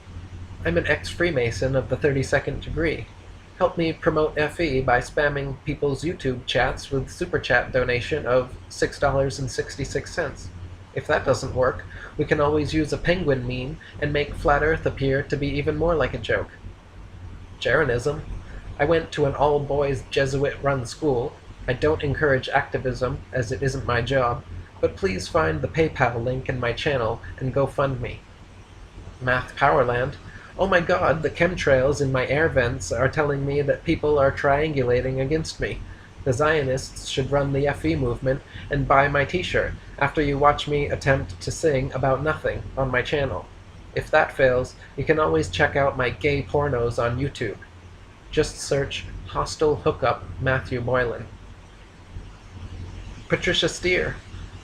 I'm an ex-Freemason of the 32nd degree. Help me promote FE by spamming people's YouTube chats with super chat donation of $6.66. If that doesn't work, we can always use a penguin meme and make Flat Earth appear to be even more like a joke. Jeranism, I went to an all-boys Jesuit-run school. I don't encourage activism, as it isn't my job, but please find the PayPal link in my channel and go fund me. Math Powerland, oh my god, the chemtrails in my air vents are telling me that people are triangulating against me. The Zionists should run the FE movement and buy my t-shirt after you watch me attempt to sing about nothing on my channel. If that fails, you can always check out my gay pornos on YouTube. Just search Hostile Hookup Matthew Boylan. Patricia Steer,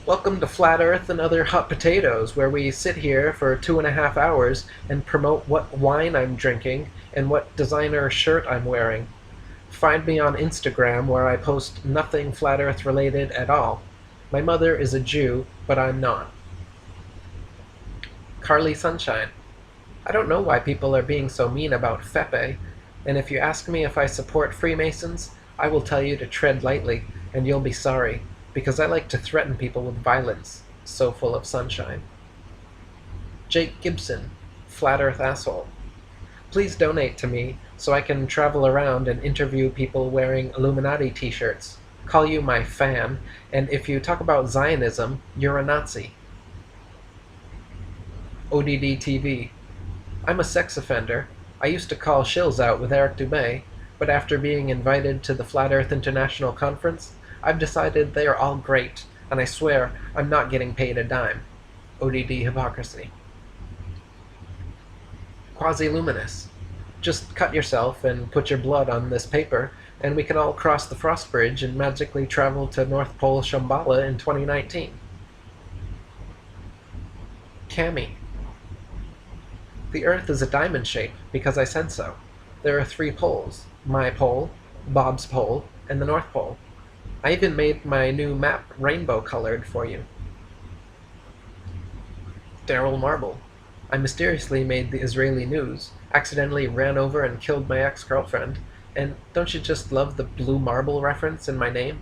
welcome to Flat Earth and Other Hot Potatoes, where we sit here for 2.5 hours and promote what wine I'm drinking and what designer shirt I'm wearing. Find me on Instagram, where I post nothing Flat Earth related at all. My mother is a Jew, but I'm not. Carly Sunshine, I don't know why people are being so mean about Fepe, and if you ask me if I support Freemasons, I will tell you to tread lightly, and you'll be sorry, because I like to threaten people with violence, so full of sunshine. Jake Gibson, Flat Earth Asshole. Please donate to me so I can travel around and interview people wearing Illuminati t-shirts, call you my fan, and if you talk about Zionism, you're a Nazi. ODD TV. I'm a sex offender. I used to call shills out with Eric Dubay, but after being invited to the Flat Earth International Conference, I've decided they are all great, and I swear I'm not getting paid a dime. ODD Hypocrisy. Quasi-Luminous. Just cut yourself and put your blood on this paper, and we can all cross the Frost Bridge and magically travel to North Pole Shambhala in 2019. Cami. The Earth is a diamond shape because I said so. There are 3 poles: my pole, Bob's pole, and the North Pole. I even made my new map rainbow-colored for you. Daryl Marble. I mysteriously made the Israeli news, accidentally ran over and killed my ex-girlfriend, and don't you just love the blue marble reference in my name?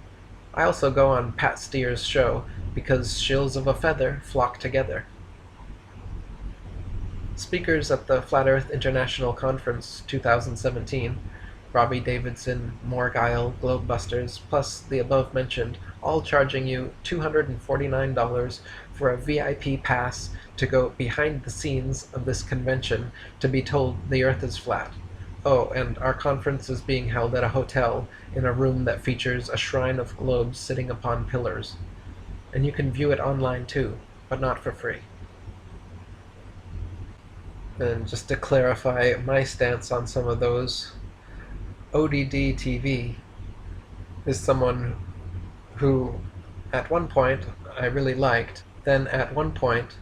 I also go on Pat Steer's show, because shills of a feather flock together. Speakers at the Flat Earth International Conference 2017, Robbie Davidson, Morguile, Globebusters, plus the above mentioned, all charging you $249 for a VIP pass to go behind the scenes of this convention to be told the Earth is flat. Oh, and our conference is being held at a hotel in a room that features a shrine of globes sitting upon pillars. And you can view it online too, but not for free. And just to clarify my stance on some of those, ODD TV is someone who, at one point, I really liked, then at one point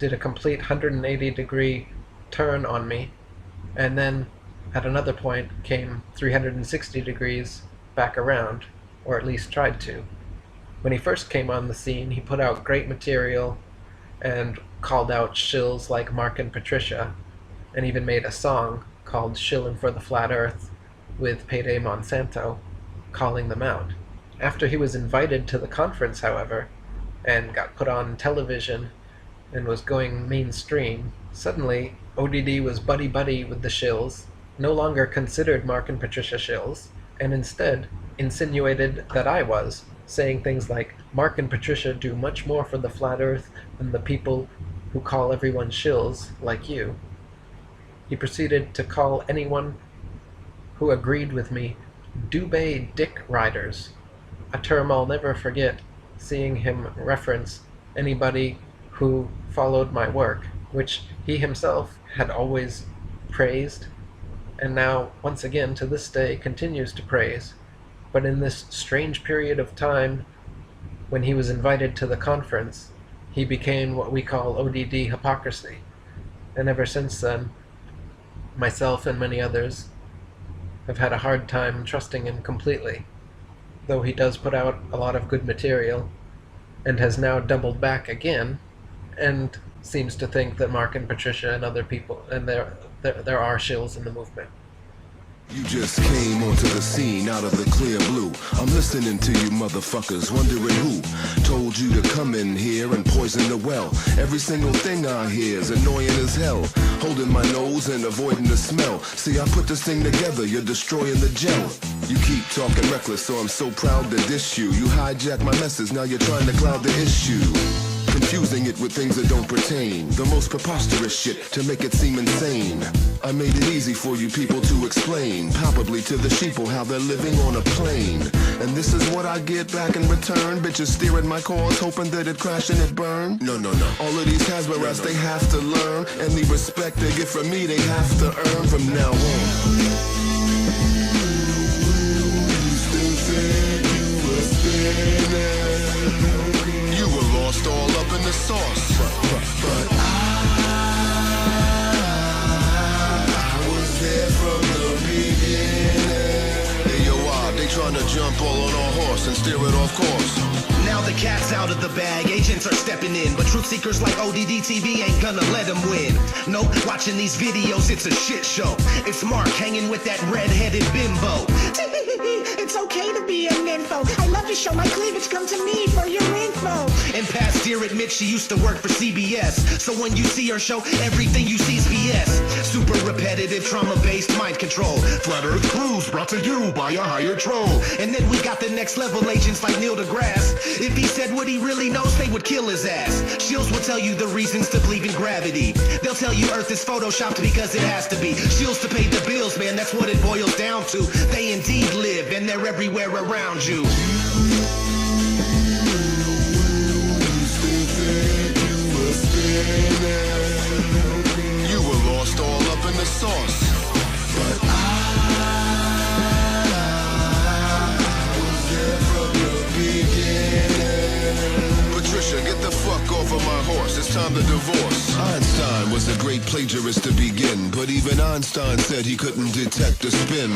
did a complete 180-degree turn on me, and then at another point came 360 degrees back around, or at least tried to. When he first came on the scene, he put out great material and called out shills like Mark and Patricia, and even made a song called Shillin' for the Flat Earth with Payday Monsanto, calling them out. After he was invited to the conference, however, and got put on television and was going mainstream, suddenly ODD was buddy-buddy with the shills, no longer considered Mark and Patricia shills, and instead insinuated that I was, saying things like, Mark and Patricia do much more for the flat earth than the people who call everyone shills, like you. He proceeded to call anyone who agreed with me Dubé dick riders, a term I'll never forget, seeing him reference anybody who followed my work, which he himself had always praised, and now, once again, to this day, continues to praise. But in this strange period of time, when he was invited to the conference, he became what we call ODD hypocrisy. And ever since then, myself and many others have had a hard time trusting him completely, though he does put out a lot of good material, and has now doubled back again, and seems to think that Mark and Patricia and other people, and there are shills in the movement. You just came onto the scene out of the clear blue. I'm listening to you motherfuckers, wondering who told you to come in here and poison the well. Every single thing I hear is annoying as hell. Holding my nose and avoiding the smell. See, I put this thing together, you're destroying the gel. You keep talking reckless, so I'm so proud to dish you. You hijack my message, now you're trying to cloud the issue. Confusing it with things that don't pertain. The most preposterous shit to make it seem insane. I made it easy for you people to explain, palpably to the sheeple how they're living on a plane. And this is what I get back in return. Bitches steering my cars, hoping that it crash and it burn. No. All of these Hasbro they have to learn. And the respect they get from me, they have to earn from now on. Still said you were spinning. You were lost all up in the sauce, but I was there from the beginning. Hey yo, they trying to jump all on our horse and steer it off course. Now the cat's out of the bag, agents are stepping in, but truth seekers like ODD TV ain't gonna let them win. Nope, watching these videos, it's a shit show. It's Mark hanging with that red-headed bimbo. It's okay to be a nympho. I love to show my cleavage. Come to me for your info. And past dear admits she used to work for CBS. So when you see her show, everything you see's BS. Super repetitive, trauma-based mind control. Flat Earth Clues brought to you by a higher troll. And then we got the next level agents like Neil deGrasse. If he said what he really knows, they would kill his ass. Shields will tell you the reasons to believe in gravity. They'll tell you Earth is photoshopped because it has to be. Shields to pay the bills, man, that's what it boils down to. They indeed live, and they're everywhere around you. You were lost all up in the sauce, but I was there from the beginning. Patricia, get the fuck off of my horse, it's time to divorce. Einstein was a great plagiarist to begin, but even Einstein said he couldn't detect a spin.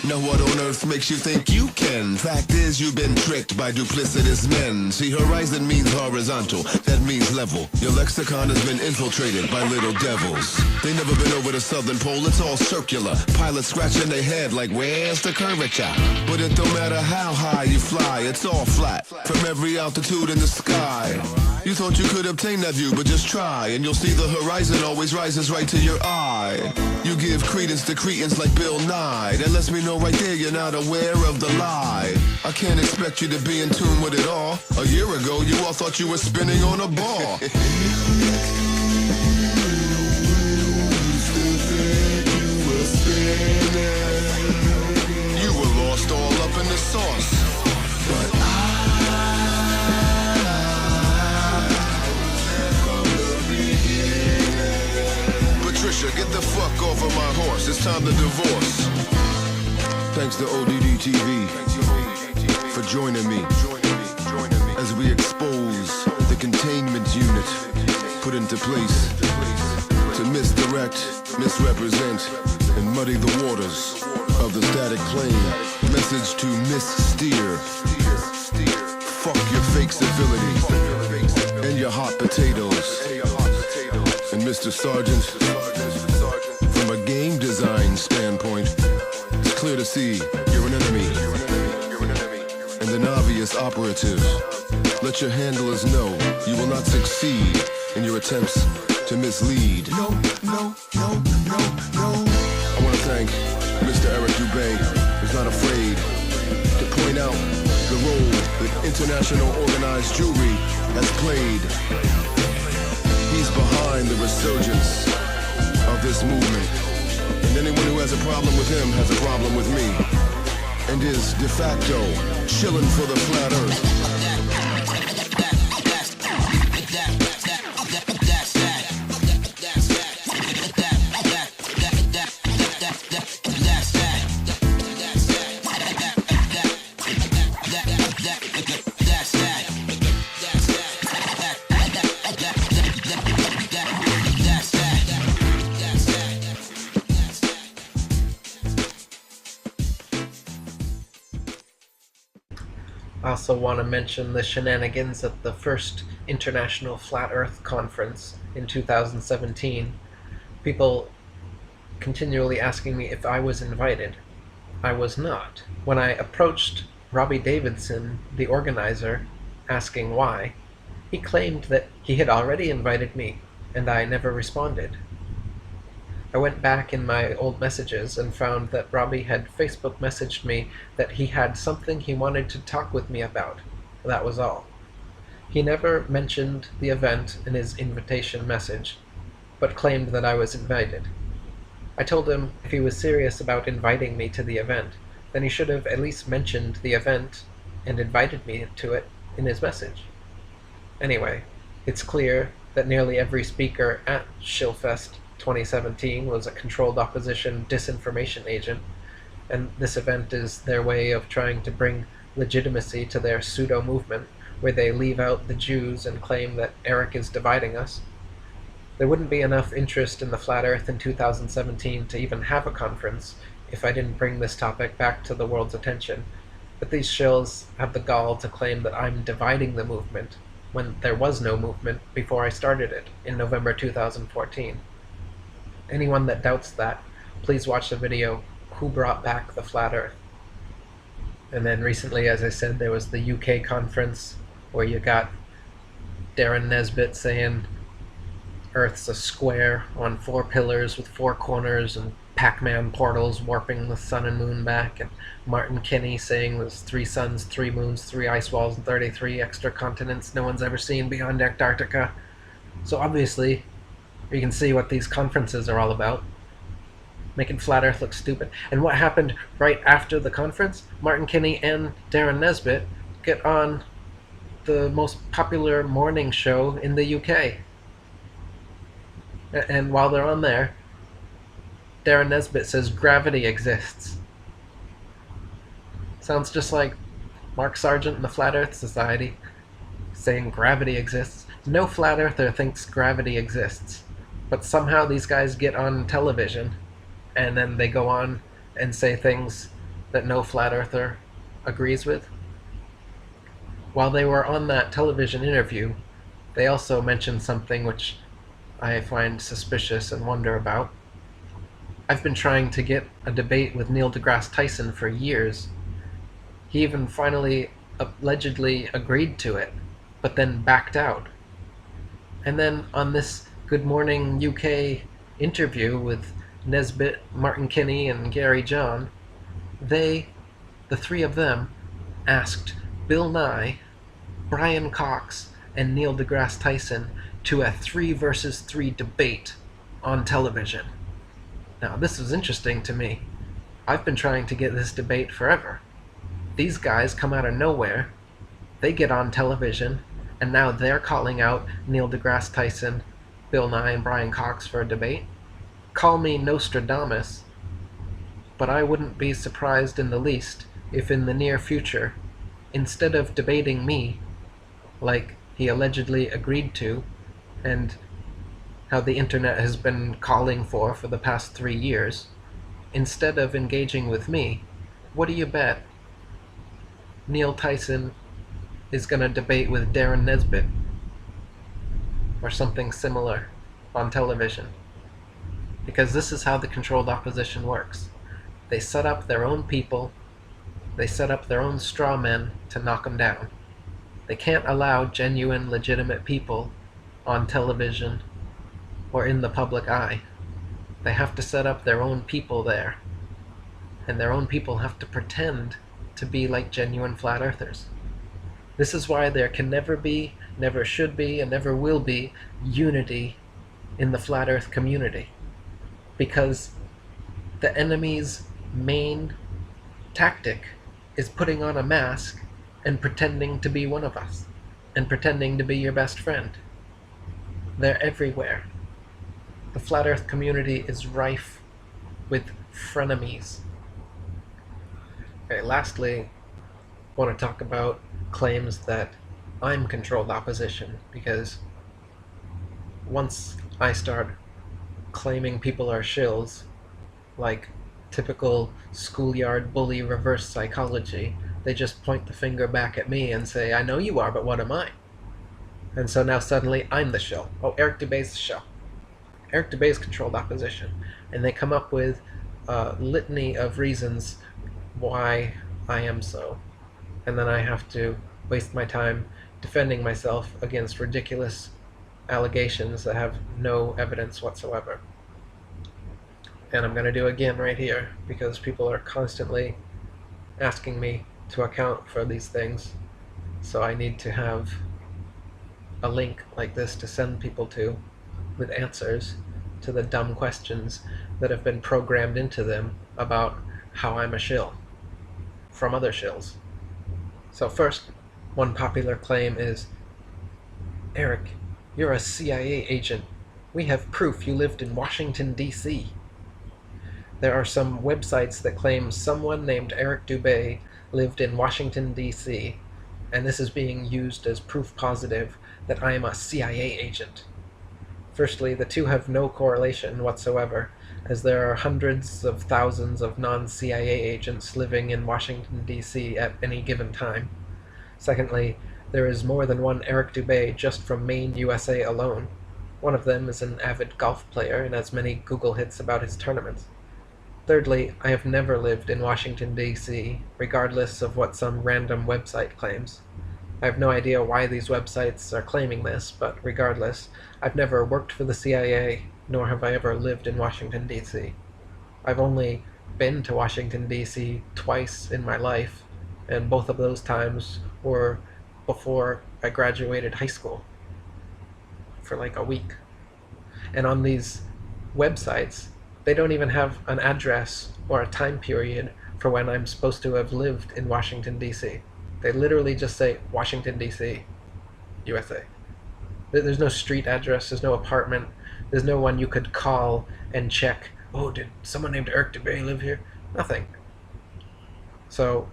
Now what on earth makes you think you can? Fact is, you've been tricked by duplicitous men. See, horizon means horizontal, that means level. Your lexicon has been infiltrated by little devils. They never been over the southern pole, it's all circular. Pilots scratching their head like, where's the curvature? But it don't matter how high you fly, it's all flat, from every altitude in the sky. You thought you could obtain that view, but just try, and you'll see the horizon always rises right to your eye. You give credence to cretins like Bill Nye. That lets me know right there you're not aware of the lie. I can't expect you to be in tune with it all. A year ago, you all thought you were spinning on a ball. You were lost all up in the sauce, but Patricia, get my horse. It's time to divorce. Thanks to ODD TV for joining me as we expose the containment unit put into place to misdirect, misrepresent, and muddy the waters of the static plane. Message to missteer. Fuck your fake civility and your hot potatoes. And Mr. Sergeant, from a game design standpoint, it's clear to see you're an enemy and an obvious operative. Let your handlers know you will not succeed in your attempts to mislead. No. I want to thank Mr. Eric Dubé, who's not afraid to point out the role that international organized jewelry has played. He's behind the resurgence of this movement. And anyone who has a problem with him has a problem with me. And is de facto chilling for the flat earth. I also want to mention the shenanigans at the first International Flat Earth Conference in 2017. People continually asking me if I was invited. I was not. When I approached Robbie Davidson, the organizer, asking why, he claimed that he had already invited me, and I never responded. I went back in my old messages and found that Robbie had Facebook messaged me that he had something he wanted to talk with me about. That was all. He never mentioned the event in his invitation message, but claimed that I was invited. I told him if he was serious about inviting me to the event, then he should have at least mentioned the event and invited me to it in his message. Anyway, it's clear that nearly every speaker at Shillfest 2017 was a controlled opposition disinformation agent, and this event is their way of trying to bring legitimacy to their pseudo-movement, where they leave out the Jews and claim that Eric is dividing us. There wouldn't be enough interest in the Flat Earth in 2017 to even have a conference if I didn't bring this topic back to the world's attention, but these shills have the gall to claim that I'm dividing the movement, when there was no movement before I started it in November 2014. Anyone that doubts that, please watch the video, Who Brought Back the Flat Earth? And then recently, as I said, there was the UK conference where you got Darren Nesbitt saying Earth's a square on 4 pillars with 4 corners and Pac-Man portals warping the sun and moon back, and Martin Kinney saying there's 3 suns, 3 moons, 3 ice walls, and 33 extra continents no one's ever seen beyond Antarctica. So obviously, you can see what these conferences are all about. Making Flat Earth look stupid. And what happened right after the conference? Martin Kinney and Darren Nesbitt get on the most popular morning show in the UK. And while they're on there, Darren Nesbitt says gravity exists. Sounds just like Mark Sargent and the Flat Earth Society saying gravity exists. No flat earther thinks gravity exists. But somehow these guys get on television, and then they go on and say things that no flat earther agrees with. While they were on that television interview, they also mentioned something which I find suspicious and wonder about. I've been trying to get a debate with Neil deGrasse Tyson for years. He even finally allegedly agreed to it, but then backed out. And then on this Good Morning UK interview with Nesbitt, Martin Kinney, and Gary John, the 3 of them, asked Bill Nye, Brian Cox, and Neil deGrasse Tyson to a 3 versus 3 debate on television. Now, this was interesting to me. I've been trying to get this debate forever. These guys come out of nowhere, they get on television, and now they're calling out Neil deGrasse Tyson, Bill Nye, and Brian Cox for a debate. Call me Nostradamus, but I wouldn't be surprised in the least if in the near future, instead of debating me, like he allegedly agreed to, and how the internet has been calling for the past 3 years, instead of engaging with me, what do you bet? Neil Tyson is going to debate with Darren Nesbitt or something similar on television. Because this is how the controlled opposition works. They set up their own people, they set up their own straw men to knock them down. They can't allow genuine, legitimate people on television or in the public eye. They have to set up their own people there. And their own people have to pretend to be like genuine flat earthers. This is why there can never be, never should be, and never will be unity in the flat earth community. Because the enemy's main tactic is putting on a mask and pretending to be one of us, and pretending to be your best friend. They're everywhere. The flat earth community is rife with frenemies. Okay, lastly, I want to talk about claims that I'm controlled opposition, because once I start claiming people are shills, like typical schoolyard bully reverse psychology, they just point the finger back at me and say, I know you are, but what am I? And so now suddenly I'm the shill. Oh, Eric Dubé's the shill. Eric Dubé's controlled opposition. And they come up with a litany of reasons why I am so. And then I have to waste my time defending myself against ridiculous allegations that have no evidence whatsoever. And I'm going to do again right here, because people are constantly asking me to account for these things. So I need to have a link like this to send people to with answers to the dumb questions that have been programmed into them about how I'm a shill from other shills. So first, one popular claim is, Eric, you're a CIA agent. We have proof you lived in Washington, D.C. There are some websites that claim someone named Eric Dubé lived in Washington, D.C., and this is being used as proof positive that I am a CIA agent. Firstly, the two have no correlation whatsoever, as there are hundreds of thousands of non-CIA agents living in Washington, D.C. at any given time. Secondly, there is more than one Eric Dubé just from Maine, USA alone. One of them is an avid golf player and has many Google hits about his tournaments. Thirdly, I have never lived in Washington, D.C., regardless of what some random website claims. I have no idea why these websites are claiming this, but regardless, I've never worked for the CIA, nor have I ever lived in Washington, D.C. I've only been to Washington, D.C. twice in my life, and both of those times were before I graduated high school, for like a week. And on these websites, they don't even have an address or a time period for when I'm supposed to have lived in Washington, D.C. They literally just say Washington, D.C., USA. There's no street address, there's no apartment, there's no one you could call and check, oh, did someone named Eric Dubé live here? Nothing. So,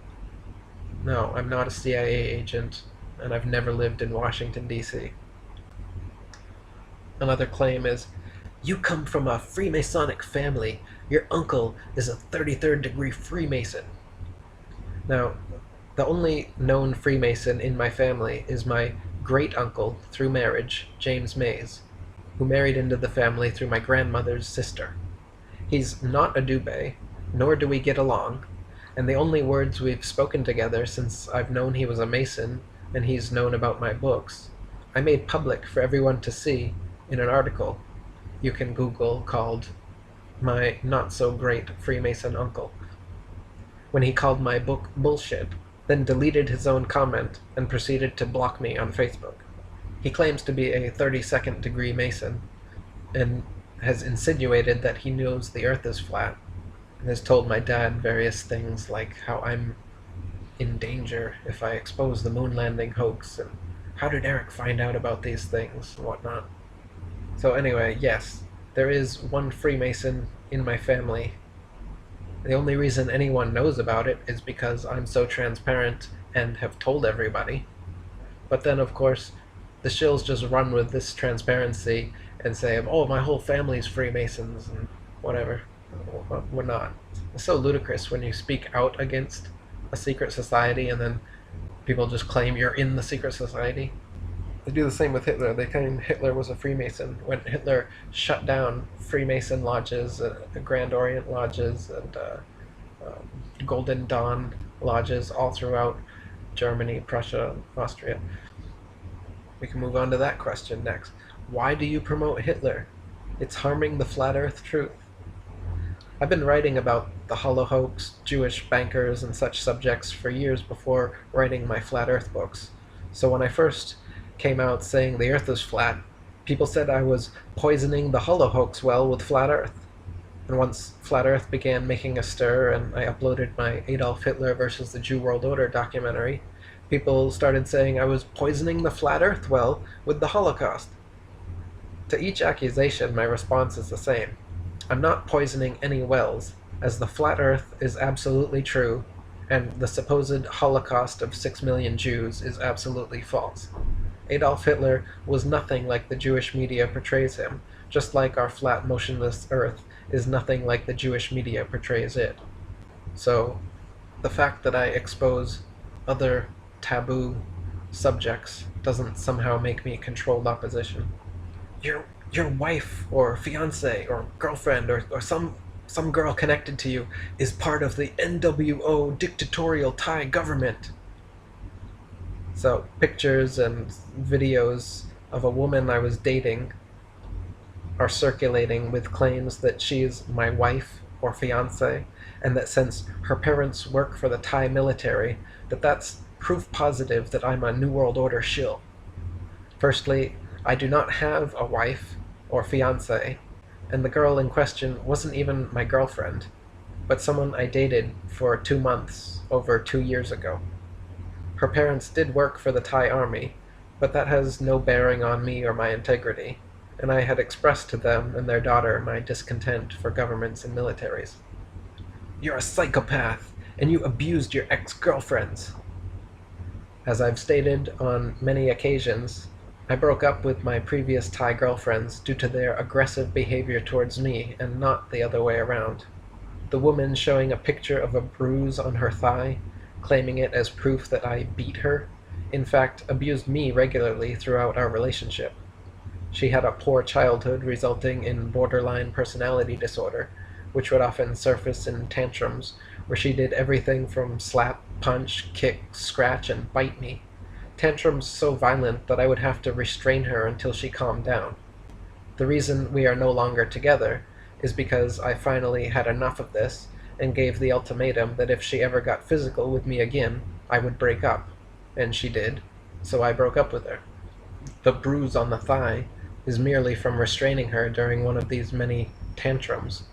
no, I'm not a CIA agent, and I've never lived in Washington, D.C. Another claim is, you come from a Freemasonic family. Your uncle is a 33rd degree Freemason. Now, the only known Freemason in my family is my great-uncle, through marriage, James Mays, who married into the family through my grandmother's sister. He's not a Dubé, nor do we get along, and the only words we've spoken together since I've known he was a Mason and he's known about my books, I made public for everyone to see in an article you can Google called My Not-So-Great Freemason Uncle, when he called my book bullshit, then deleted his own comment and proceeded to block me on Facebook. He claims to be a 32nd degree Mason, and has insinuated that he knows the Earth is flat, and has told my dad various things like how I'm in danger if I expose the moon landing hoax, and how did Eric find out about these things, and whatnot. So anyway, yes, There is one Freemason in my family. The only reason anyone knows about it is because I'm so transparent and have told everybody. But then, of course, the shills just run with this transparency and say, oh, my whole family's Freemasons and whatever. We're not. It's so ludicrous when you speak out against a secret society and then people just claim you're in the secret society. They do the same with Hitler. They claim Hitler was a Freemason when Hitler shut down Freemason lodges, Grand Orient lodges, and Golden Dawn lodges all throughout Germany, Prussia, Austria. We can move on to that question next. Why do you promote Hitler? It's harming the flat earth truth. I've been writing about the hollow hoax, Jewish bankers, and such subjects for years before writing my flat earth books. So when I first came out saying the earth is flat, people said I was poisoning the hollow hoax well with flat earth. And once flat earth began making a stir and I uploaded my Adolf Hitler versus the Jew World Order documentary, people started saying I was poisoning the flat earth well with the Holocaust. To each accusation, my response is the same. I'm not poisoning any wells, as the flat earth is absolutely true, and the supposed Holocaust of 6 million Jews is absolutely false. Adolf Hitler was nothing like the Jewish media portrays him, just like our flat, motionless earth is nothing like the Jewish media portrays it. So, the fact that I expose other taboo subjects doesn't somehow make me controlled opposition. Your wife or fiance or girlfriend or some girl connected to you is part of the NWO dictatorial Thai government. So pictures and videos of a woman I was dating are circulating with claims that she's my wife or fiance, and that since her parents work for the Thai military, that's proof positive that I'm a New World Order shill. Firstly, I do not have a wife or fiance, and the girl in question wasn't even my girlfriend, but someone I dated for 2 months over 2 years ago. Her parents did work for the Thai army, but that has no bearing on me or my integrity, and I had expressed to them and their daughter my discontent for governments and militaries. You're a psychopath, and you abused your ex-girlfriends. As I've stated on many occasions, I broke up with my previous Thai girlfriends due to their aggressive behavior towards me and not the other way around. The woman showing a picture of a bruise on her thigh, claiming it as proof that I beat her, in fact abused me regularly throughout our relationship. She had a poor childhood resulting in borderline personality disorder, which would often surface in tantrums where she did everything from slap, punch, kick, scratch, and bite me. Tantrums so violent that I would have to restrain her until she calmed down. The reason we are no longer together is because I finally had enough of this and gave the ultimatum that if she ever got physical with me again, I would break up. And she did, so I broke up with her. The bruise on the thigh is merely from restraining her during one of these many tantrums.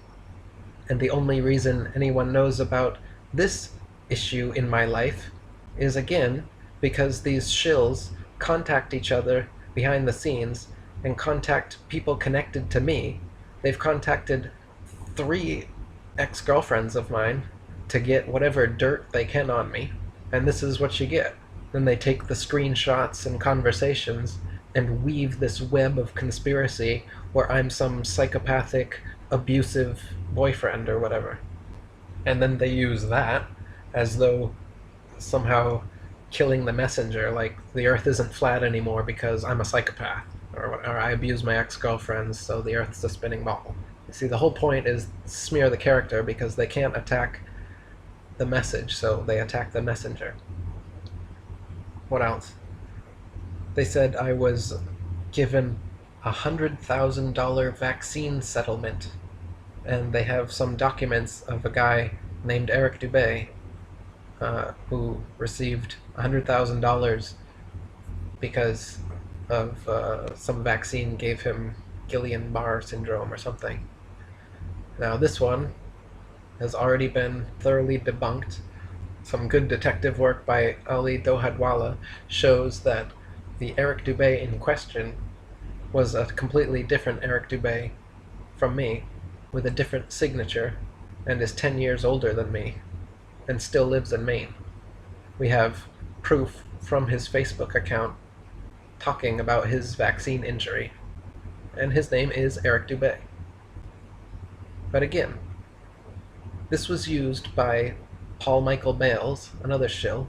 And the only reason anyone knows about this issue in my life is, again, because these shills contact each other behind the scenes and contact people connected to me. They've contacted 3 ex-girlfriends of mine to get whatever dirt they can on me, and this is what you get. Then they take the screenshots and conversations and weave this web of conspiracy where I'm some psychopathic, abusive boyfriend or whatever. And then they use that as though somehow killing the messenger, like the earth isn't flat anymore because I'm a psychopath, or I abuse my ex-girlfriends, so the earth's a spinning ball. You see, the whole point is smear the character because they can't attack the message, so they attack the messenger. What else? They said I was given $100,000 vaccine settlement, and they have some documents of a guy named Eric Dubé who received $100,000 because of some vaccine gave him Guillain-Barré syndrome or something. Now this one has already been thoroughly debunked. Some good detective work by Ali Dohadwala shows that the Eric Dubé in question was a completely different Eric Dubé from me with a different signature and is 10 years older than me and still lives in Maine. We have proof from his Facebook account talking about his vaccine injury, and his name is Eric Dubé. But again, this was used by Paul Michael Bales, another shill,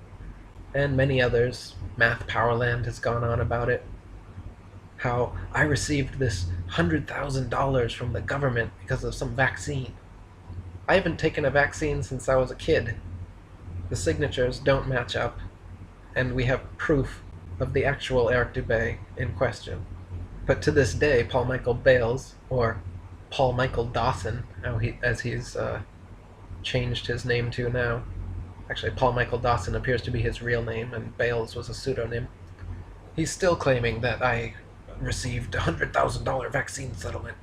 and many others. Math Powerland has gone on about it. How I received this $100,000 from the government because of some vaccine. I haven't taken a vaccine since I was a kid. The signatures don't match up, and we have proof of the actual Eric Dubé in question. But to this day, Paul Michael Bales, or Paul Michael Dawson, as he's changed his name to now. Actually, Paul Michael Dawson appears to be his real name, and Bales was a pseudonym. He's still claiming that I received a $100,000 vaccine settlement.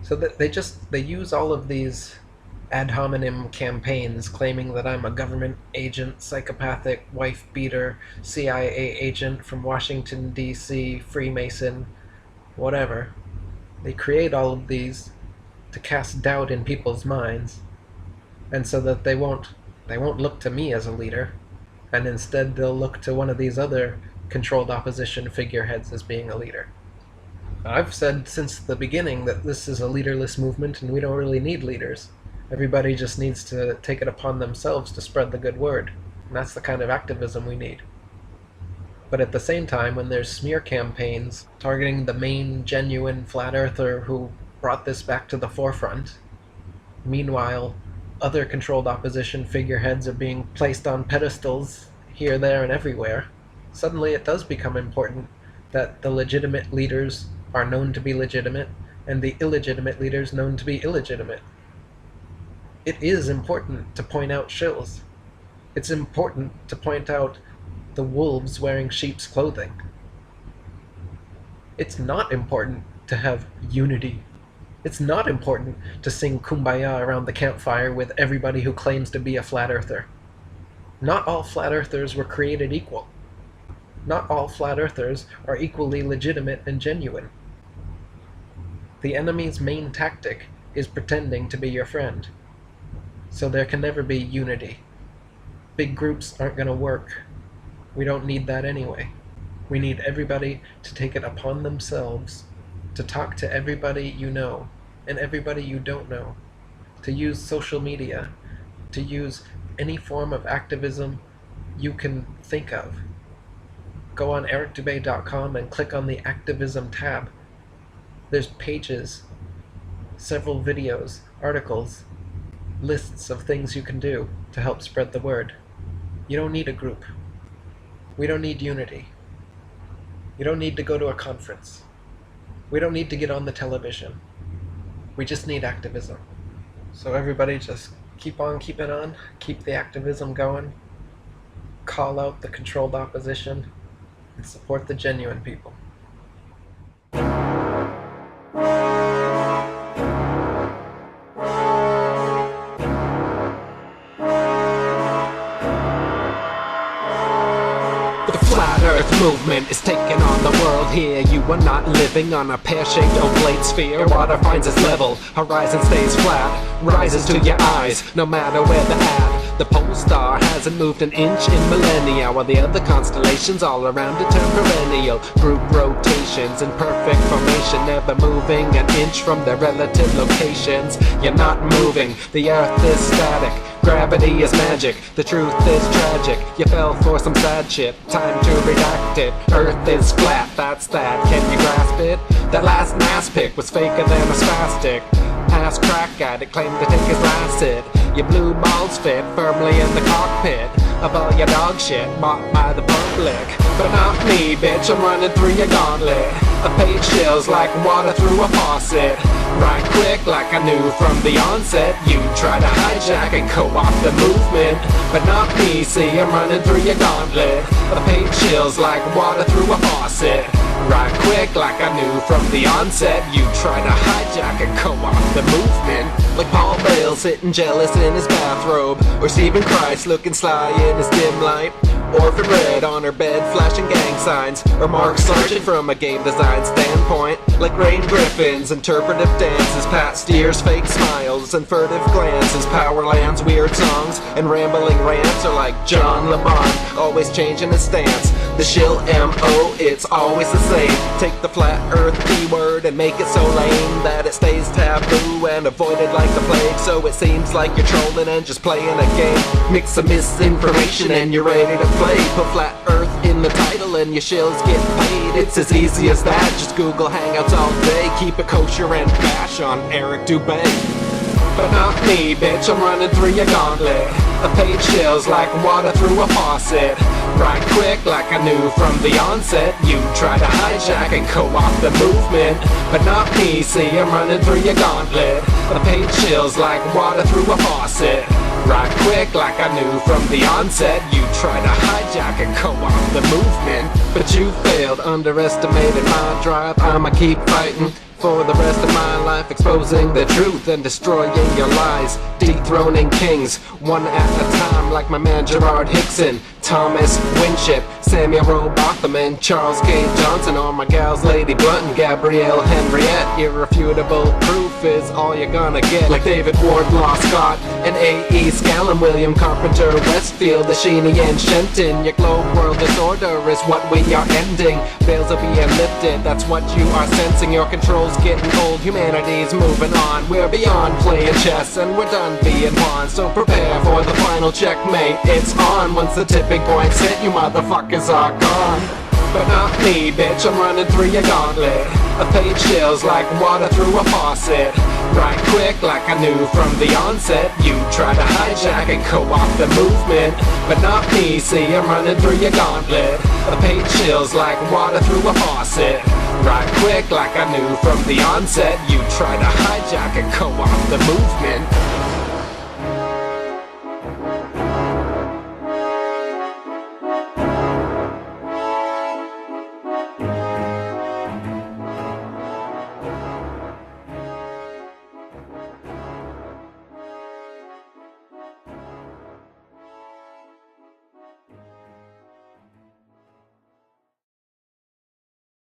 So that they use all of these ad hominem campaigns claiming that I'm a government agent, psychopathic, wife-beater, CIA agent from Washington, D.C., Freemason, whatever. They create all of these to cast doubt in people's minds, and so that they won't look to me as a leader, and instead they'll look to one of these other controlled opposition figureheads as being a leader. I've said since the beginning that this is a leaderless movement and we don't really need leaders. Everybody just needs to take it upon themselves to spread the good word, and that's the kind of activism we need. But at the same time, when there's smear campaigns targeting the main genuine flat earther who brought this back to the forefront, meanwhile other controlled opposition figureheads are being placed on pedestals here, there, and everywhere, suddenly it does become important that the legitimate leaders are known to be legitimate and the illegitimate leaders known to be illegitimate. It is important to point out shills. It's important to point out the wolves wearing sheep's clothing. It's not important to have unity. It's not important to sing Kumbaya around the campfire with everybody who claims to be a flat earther. Not all flat earthers were created equal. Not all flat earthers are equally legitimate and genuine. The enemy's main tactic is pretending to be your friend. So there can never be unity. Big groups aren't going to work. We don't need that anyway. We need everybody to take it upon themselves to talk to everybody you know and everybody you don't know, to use social media, to use any form of activism you can think of. Go on ericdubay.com and click on the activism tab. There's pages, several videos, articles, lists of things you can do to help spread the word. You don't need a group. We don't need unity. You don't need to go to a conference. We don't need to get on the television. We just need activism. So everybody just keep on keeping on, keep the activism going, call out the controlled opposition, and support the genuine people. Flat Earth movement is taking on the world here. You are not living on a pear-shaped oblate sphere. Water finds its level, horizon stays flat, rises to your eyes, no matter where they're at. The pole star hasn't moved an inch in millennia, while the other constellations all around it turn perennial. Group rotations in perfect formation, never moving an inch from their relative locations. You're not moving, the earth is static. Gravity is magic, the truth is tragic. You fell for some sad shit, time to redact it. Earth is flat, that's that, can you grasp it? That last mass pick was faker than a spastic. Ass crack addict claimed to take his last hit. Your blue balls fit firmly in the cockpit of all your dog shit bought by the public. But not me, bitch, I'm running through your gauntlet. A page chills like water through a faucet. Right quick like I knew from the onset. You try to hijack and co-opt the movement, but not me, see I'm running through your gauntlet. A page chills like water through a faucet. Right quick like I knew from the onset. You try to hijack and co-opt the movement. Like Paul Bale sitting jealous in his bathrobe, or Stephen Christ looking sly in his dim light. Orphan Red on her bed flashing gang signs, or Mark Sargent from a game design standpoint. point, like rain griffins, interpretive dances, past years, fake smiles, and furtive glances, Powerlands, weird songs, and rambling rants are like John LeBon, always changing his stance. The shill M.O., it's always the same. Take the flat earth keyword and make it so lame that it stays taboo and avoided like the plague. So it seems like you're trolling and just playing a game. Mix some misinformation and you're ready to play. Put flat earth in the title and your shills get paid. It's as easy as that, just Google Hangouts all day. Keep it kosher and bash on Eric Dubay. But not me, bitch, I'm running through your gauntlet. The page shills like water through a faucet. Right quick like I knew from the onset. You try to hijack and co-opt the movement. But not me, see, I'm running through your gauntlet. The page shills like water through a faucet. Right quick like I knew from the onset. You try to hijack and co-opt the movement. But you failed, underestimated my drive. I'ma keep fighting for the rest of my life, exposing the truth and destroying your lies, dethroning kings one at a time, like my man Gerard Hickson, Thomas Winship, Samuel Robotham, and Charles K. Johnson, or my gals Lady Blunt and Gabrielle Henriette. Irrefutable proof is all you're gonna get, like David Wardlaw Scott and A.E. Scallon, William Carpenter, Westfield, Ashini, and Shenton. Your globe world disorder is what we are ending. Veils are being lifted, that's what you are sensing. Your control's getting old, humanity's moving on. We're beyond playing chess and we're done being pawns. So prepare for the final checkmate, it's on. Once the tipping point's hit, you motherfuckers are gone. But not me, bitch, I'm running through your gauntlet. A page shills like water through a faucet. Right quick like I knew from the onset. You try to hijack and co-opt the movement. But not me, see, I'm running through your gauntlet. A page shills like water through a faucet. Right quick like I knew from the onset. You try to hijack and co-opt the movement.